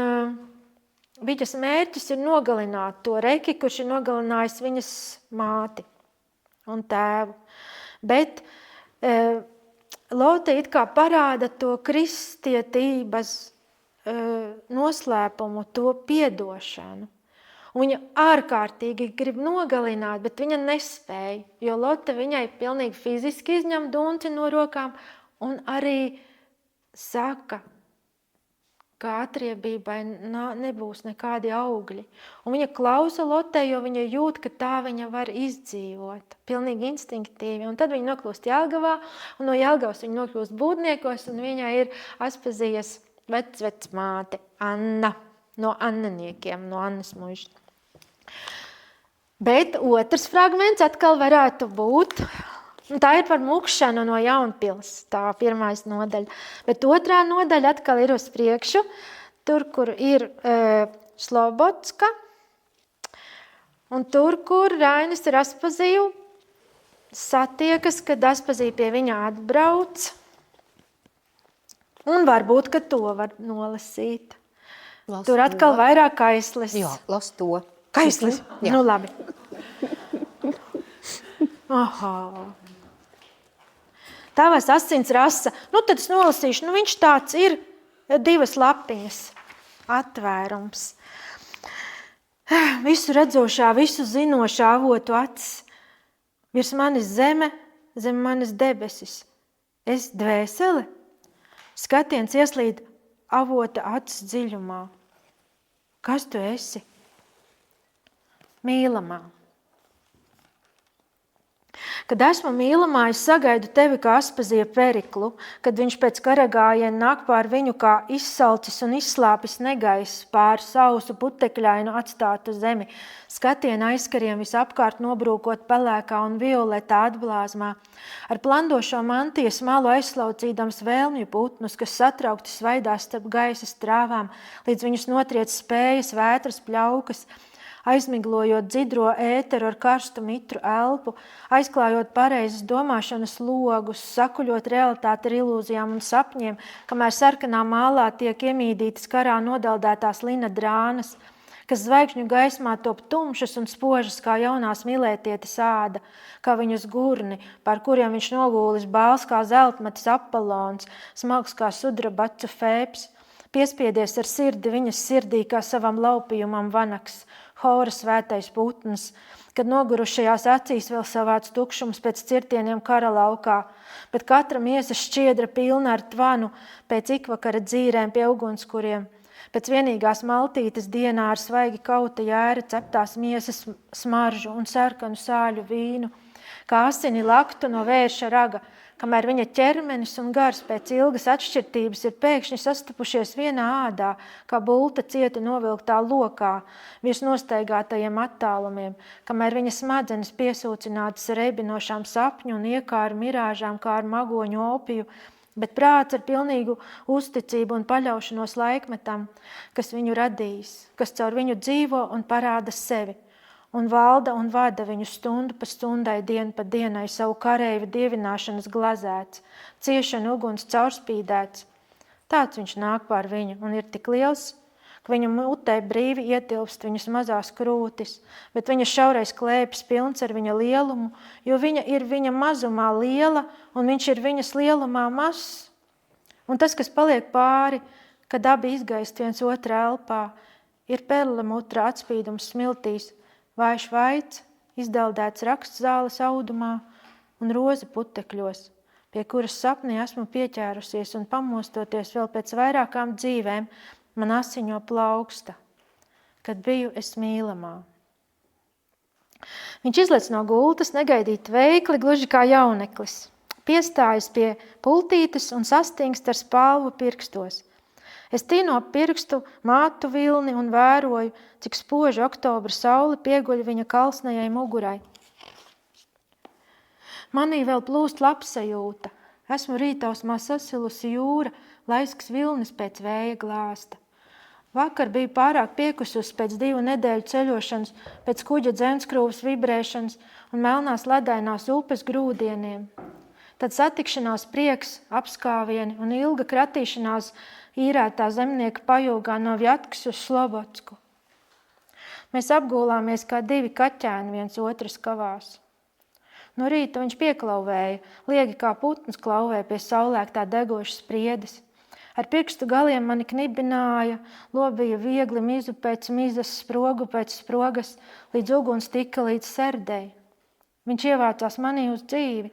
viņas mērķis ir nogalināt to Reki, kurš ir nogalinājis viņas māti un tēvu. Bet Lotte it kā parāda to kristietības noslēpumu, to piedošanu. Un viņa ārkārtīgi grib nogalināt, bet viņa nespēja, jo Lotte viņai pilnīgi fiziski izņem dunci no rokām un arī saka, ka atriebībai nebūs nekādi augļi. Un viņa klausa Lottei, jo viņa jūt, ka tā viņa var izdzīvot, pilnīgi instinktīvi. Un tad viņa nokļūst Jelgavā, un no Jelgavas viņa nokļūst Būdniekos, un viņai ir Aspazijas vecmāte Anna, no Annaniekiem, no Annas muža. Bet otrs fragments atkal varētu būt, un tā ir par mukšanu no Jaunpils, tā pirmais nodaļa. Bet otrā nodaļa atkal ir uz priekšu, tur, kur ir Slobodska, un tur, kur Rainis ar Aspaziju satiekas, kad Aspazija pie viņa atbrauc. Un varbūt, ka to var nolasīt. Tur atkal vairāk kaislis. Jā, las to. Kaislis? Jā. Nu, labi. Aha. Tavas asins rasa. Nu, tad es nolasīšu. Nu, viņš tāds ir 2 lapiņas atvērums. Visu redzošā, visu zinošā avotu acis. Virs manis zeme, zem manis debesis. Es dvēsele. Skatiens ieslīd avota acis dziļumā. Kas tu esi? Mīlamā. Kad esmu mīlamā, es sagaidu tevi kā Aspazija Periklu, kad viņš pēc karagājiena nāk pār viņu kā izsalcis un izslāpis negaiss pār sausu putekļainu atstātu zemi, skatiena aizkariem visapkārt nobrūkot pelēkā un violetā atblāzmā, ar plandošo mantiju smalu aizslaucīdams vēlmju putnus, kas satraukti svaidās starp gaisa strāvām, līdz viņus notriec spējas vētras pļaukas, aizmiglojot dzidro ēteru ar karstu mitru elpu, aizklājot pareizes domāšanas logus, sakuļot realitāti ar ilūzijām un sapņiem, kamēr sarkanā mālā tiek iemīdītas karā nodaldētās lina drānas, kas zvaigžņu gaismā top tumšas un spožas kā jaunās mīlētietes āda, kā viņus gurni, par kuriem viņš nogūlis bāls kā zeltmatis Apollons, smalks kā sudrabacu Fēps, piespiedies ar sirdi viņas sirdī kā savam laupījumam vanaks, hora svētais putns, kad nogurušajās acīs vēl savāds tukšums pēc cirtieniem kara laukā, bet katra miesas šķiedra pilna ar tvanu pēc ikvakara dzīrēm pie ugunskuriem, pēc vienīgās maltītes dienā ar svaigi kauta jēra ceptās miesas smaržu un sarkanu sāļu vīnu, kā asini laktu no vērša raga, kamēr viņa ķermenis un gars pēc ilgas atšķirtības ir pēkšņi sastapušies vienā ādā, kā bulta cieti novilktā lokā, virs nostaigātajiem attālumiem, kamēr viņa smadzenes piesūcinātas ar ebinošām sapņu un iekāru mirāžām kā ar magoņu opiju, bet prāts ar pilnīgu uzticību un paļaušanos laikmetam, kas viņu radījis, kas caur viņu dzīvo un parāda sevi, un valda un vada viņu stundu pa stundai, dienu pa dienai, savu kareivi dievināšanas glazēts, ciešana uguns caurspīdēts. Tāds viņš nāk pār viņu un ir tik liels, ka viņa mutē brīvi ietilpst viņas mazās krūtis, bet viņa šaurais klēpis pilns ar viņa lielumu, jo viņa ir viņa mazumā liela un viņš ir viņas lielumā mazs. Un tas, kas paliek pāri, kad abi izgaist viens otrā elpā, ir perle mutra atspīdums smiltīs, vājš vaids, izdeldēts raksts zāles audumā un roza putekļos, pie kuras sapnī esmu pieķērusies un pamostoties vēl pēc vairākām dzīvēm, man asiņo plauksta, kad biju es mīlamā. Viņš izlec no gultas negaidīt veikli, gluži kā jauneklis, piestājas pie pultītes un sastingst ar spalvu pirkstos. Es tīno pirkstu mātu vilni un vēroju, cik spoži oktobra saule pieguļ viņa kalsnajai mugurai. Manī vēl plūst labsajūta. Esmu rītausmā sasilusi jūra, laisks vilnis pēc vēja glāsta. Vakar biju pārāk piekusus pēc 2 nedēļu ceļošanas, pēc kuģa dzenskrūvas vibrēšanas un melnās ledainās upes grūdieniem. Tad satikšanās prieks, apskāvieni un ilga kratīšanās īrētā zemnieka pajūgā no Vjatkas uz Slobodsku. Mēs apgulāmies kā 2 kaķēni viens otras kavās. No rīta viņš pieklauvēja, liegi kā putns klauvē pie saulēktā degošas priedes. Ar pirkstu galiem mani knibināja, lobīja viegli mizu pēc mizas, sprogu pēc sprogas, līdz uguns tika līdz serdei. Viņš ievācās manī uz dzīvi,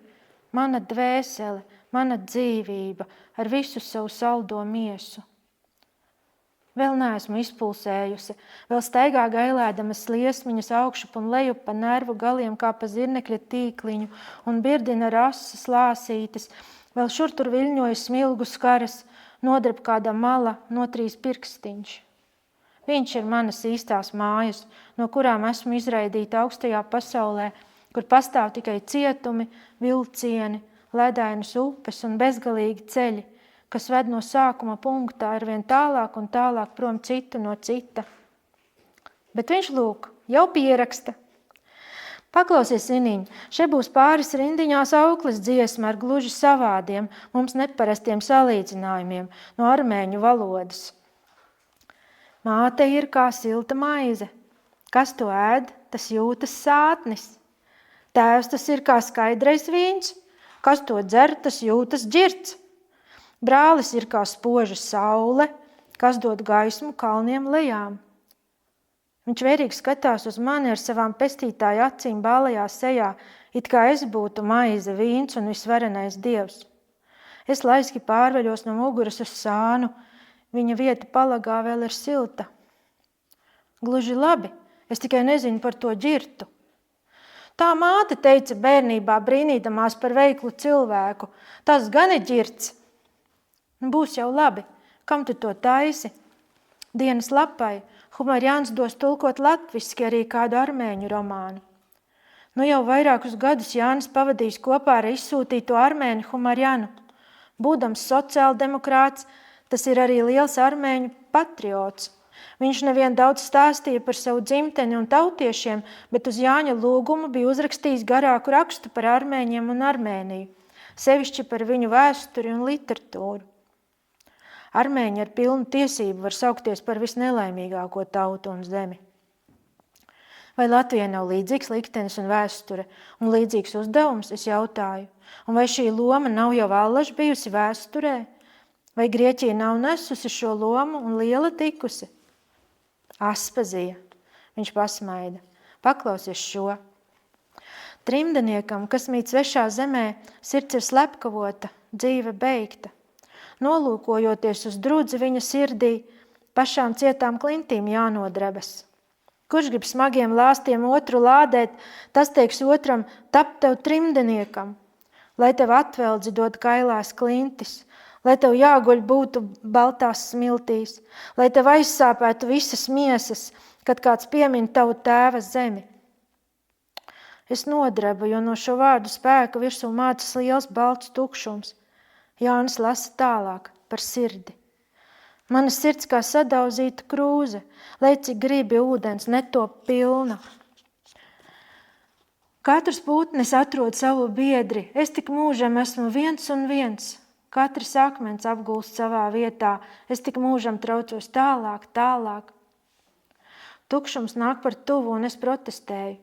mana dvēsele, mana dzīvība, ar visu savu saldo miesu. Vēl neesmu izpulsējusi, vēl staigā gailēdama sliesmiņas augšup un lejup pa nervu galiem kā pa zirnekļa tīkliņu un birdina rasas lāsītes, vēl šur tur viļņoja smilgu skaras, nodrap kāda mala, notrīs pirkstiņš. Viņš ir manas īstās mājas, no kurām esmu izraidīta augstajā pasaulē, kur pastāv tikai cietumi, vilcieni, ledainas upes un bezgalīgi ceļi, kas ved no sākuma punktā arvien tālāk un tālāk prom citu no cita. Bet viņš lūk, jau pieraksta. Paklausies, Iniņ, še būs pāris rindiņās auklis dziesma ar gluži savādiem, mums neparastiem salīdzinājumiem no armēņu valodas. Māte ir kā silta maize. Kas to ēd, tas jūtas sātnis. Tēvs tas ir kā skaidrais vīns. Kas to dzer, tas jūtas ģirts. Brālis ir kā spoža saule, kas dod gaismu kalniem lejām. Viņš vērīgi skatās uz mani ar savām pestītāju acīm bālajā sejā, it kā es būtu maize, vīns un visvarenais dievs. Es laiski pārveļos no muguras uz sānu, viņa vieta palagā vēl ir silta. Gluži labi, es tikai nezinu par to ģirtu. Tā māte teica bērnībā, brīnīdamās par veiklu cilvēku, tas gan ir ģirts. Būs jau labi, kam tu to taisi? Dienas lapai Humarjans dos tulkot latviski arī kādu armēņu romānu. Nu jau vairākus gadus Jānis pavadījis kopā ar izsūtīto armēņu Humarjanu. Būdams sociāldemokrāts, tas ir arī liels armēņu patriots. Viņš nevien daudz stāstīja par savu dzimteni un tautiešiem, bet uz Jāņa lūgumu bija uzrakstījis garāku rakstu par armēņiem un Armēniju, sevišķi par viņu vēsturi un literatūru. Armēņi ar pilnu tiesību var saukties par visnelaimīgāko tautu un zemi. Vai Latvijai nav līdzīgs liktenis un vēsture un līdzīgs uzdevums, es jautāju? Un vai šī loma nav jau allaž bijusi vēsturē? Vai Grieķija nav nesusi šo lomu un liela tikusi? Aspazija. Viņš pasmaida. Paklausies šo. Trimdeniekam, kas mīt svešā zemē, sirds ir slepkavota, dzīve beigta. Nolūkojoties uz drudzi viņa sirdī, pašām cietām klintīm jānodrebas. Kurš grib smagiem lāstiem otru lādēt, tas teiks otram, tap tev trimdeniekam, lai tev atveldzi dod kailās klintis, lai tev jāguļ būtu baltās smiltīs, lai tev aizsāpētu visas miesas, kad kāds piemin tavu tēva zemi. Es nodrebu, jo no šo vārdu spēka virsū mācas liels balts tukšums. Jānis lasa tālāk par sirdi. Mana sirds kā sadauzīta krūze, lai cik gribi ūdens netop pilna. Katrs putnis atrod savu biedri, es tik mūžam esmu viens un viens. Katrs akmens apgulst savā vietā, es tik mūžam traucos tālāk, tālāk. Tukšums nāk par tuvu un es protestēju.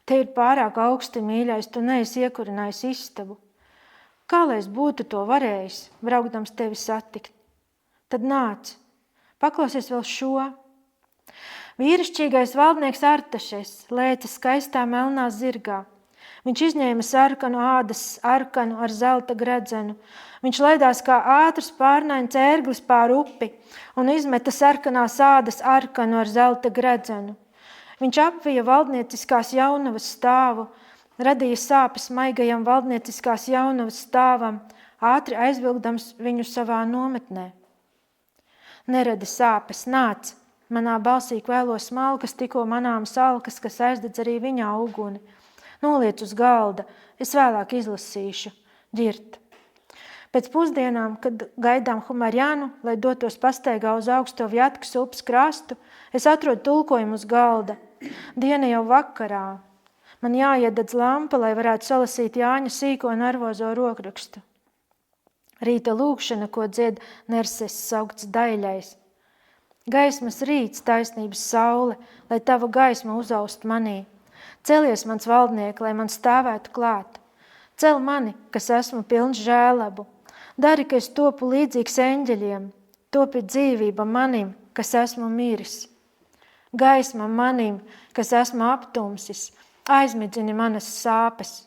Te ir pārāk augsti, mīļais, tu neesi iekurinājis istabu. Kā lai es būtu to varējis, braukdams tevi satikt? Tad nāc, paklausies vēl šo. Vīrišķīgais valdnieks Artašes lēca skaistā melnā zirgā. Viņš izņēma sarkanu ādas arkanu ar zelta gredzenu. Viņš laidās kā ātrs pārnains ērglis pār upi un izmeta sarkanās ādas arkanu ar zelta gredzenu. Viņš apvija valdnieciskās jaunavas stāvu, radīja sāpes maigajam valdnieciskās jaunavas stāvam, ātri aizvilkdams viņu savā nometnē. Neradi sāpes, nāc, manā balsī kvēlo smalkas, tikko manām salkas, kas aizdedz arī viņā uguni. Noliec uz galda, es vēlāk izlasīšu, ģirt. Pēc pusdienām, kad gaidām Humarjanu, lai dotos pastaigā uz augsto Vjatkas upes krastu, es atrodu tulkojumu uz galda. Diena jau vakarā. Man jāiededz lampa, lai varētu salasīt Jāņa sīko nervozo rokrakstu. Rīta lūkšana, ko dzied Nerses saukts daļais. Gaismas rīts, taisnības saule, lai tava gaisma uzaust manī. Celies, mans valdniek, lai man stāvētu klāt. Cel mani, kas esmu pilns žēlabu. Dari, ka es topu līdzīgs eņģeļiem. Topi dzīvība manim, kas esmu miris. Gaisma manim, kas esmu aptumsis. Aizmidzini manas sāpes.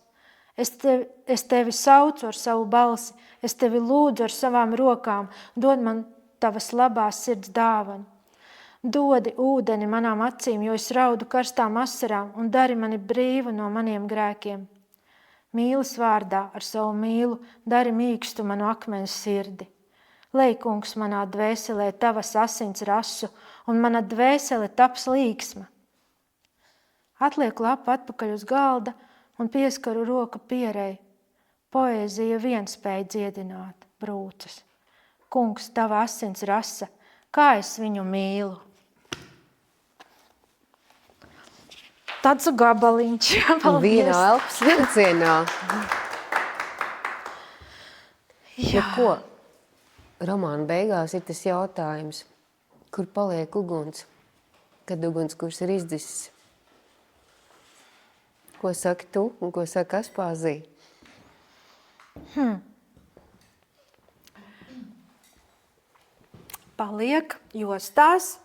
Es tevi saucu ar savu balsi. Es tevi lūdzu ar savām rokām. Dod man tavas labās sirds dāvanu. Dodi ūdeni manām acīm, jo es raudu karstām asarām un dari mani brīvu no maniem grēkiem. Mīlas vārdā ar savu mīlu dari mīkstu manu akmens sirdi. Lej, kungs, manā dvēselē tavas asins rasu un mana dvēsele taps līksma. Atlieku lapu atpakaļ uz galda un pieskaru roku pierei. Poēzija vien spēj dziedināt brūces. Kungs, tava asins rasa, kā es viņu mīlu. Tāds gabaliņš. Viena elpas vilcienā. Jā. Nu, ko? Romāna beigās ir tas jautājums, kur paliek uguns, kad ugunskurs ir izdzisis. Ko saki tu un ko saka Aspāzija? Paliek jostās,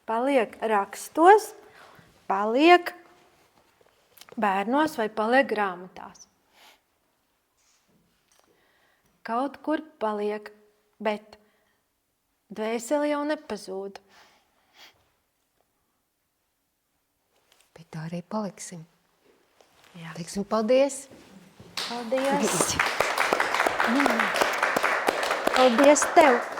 paliek rakstos, paliek bērnos vai paliek grāmatās. Kaut kur paliek, bet dvēseli jau nepazūd. Bet tā arī paliksim. Jā. Teiksim paldies! Paldies! Paldies tev!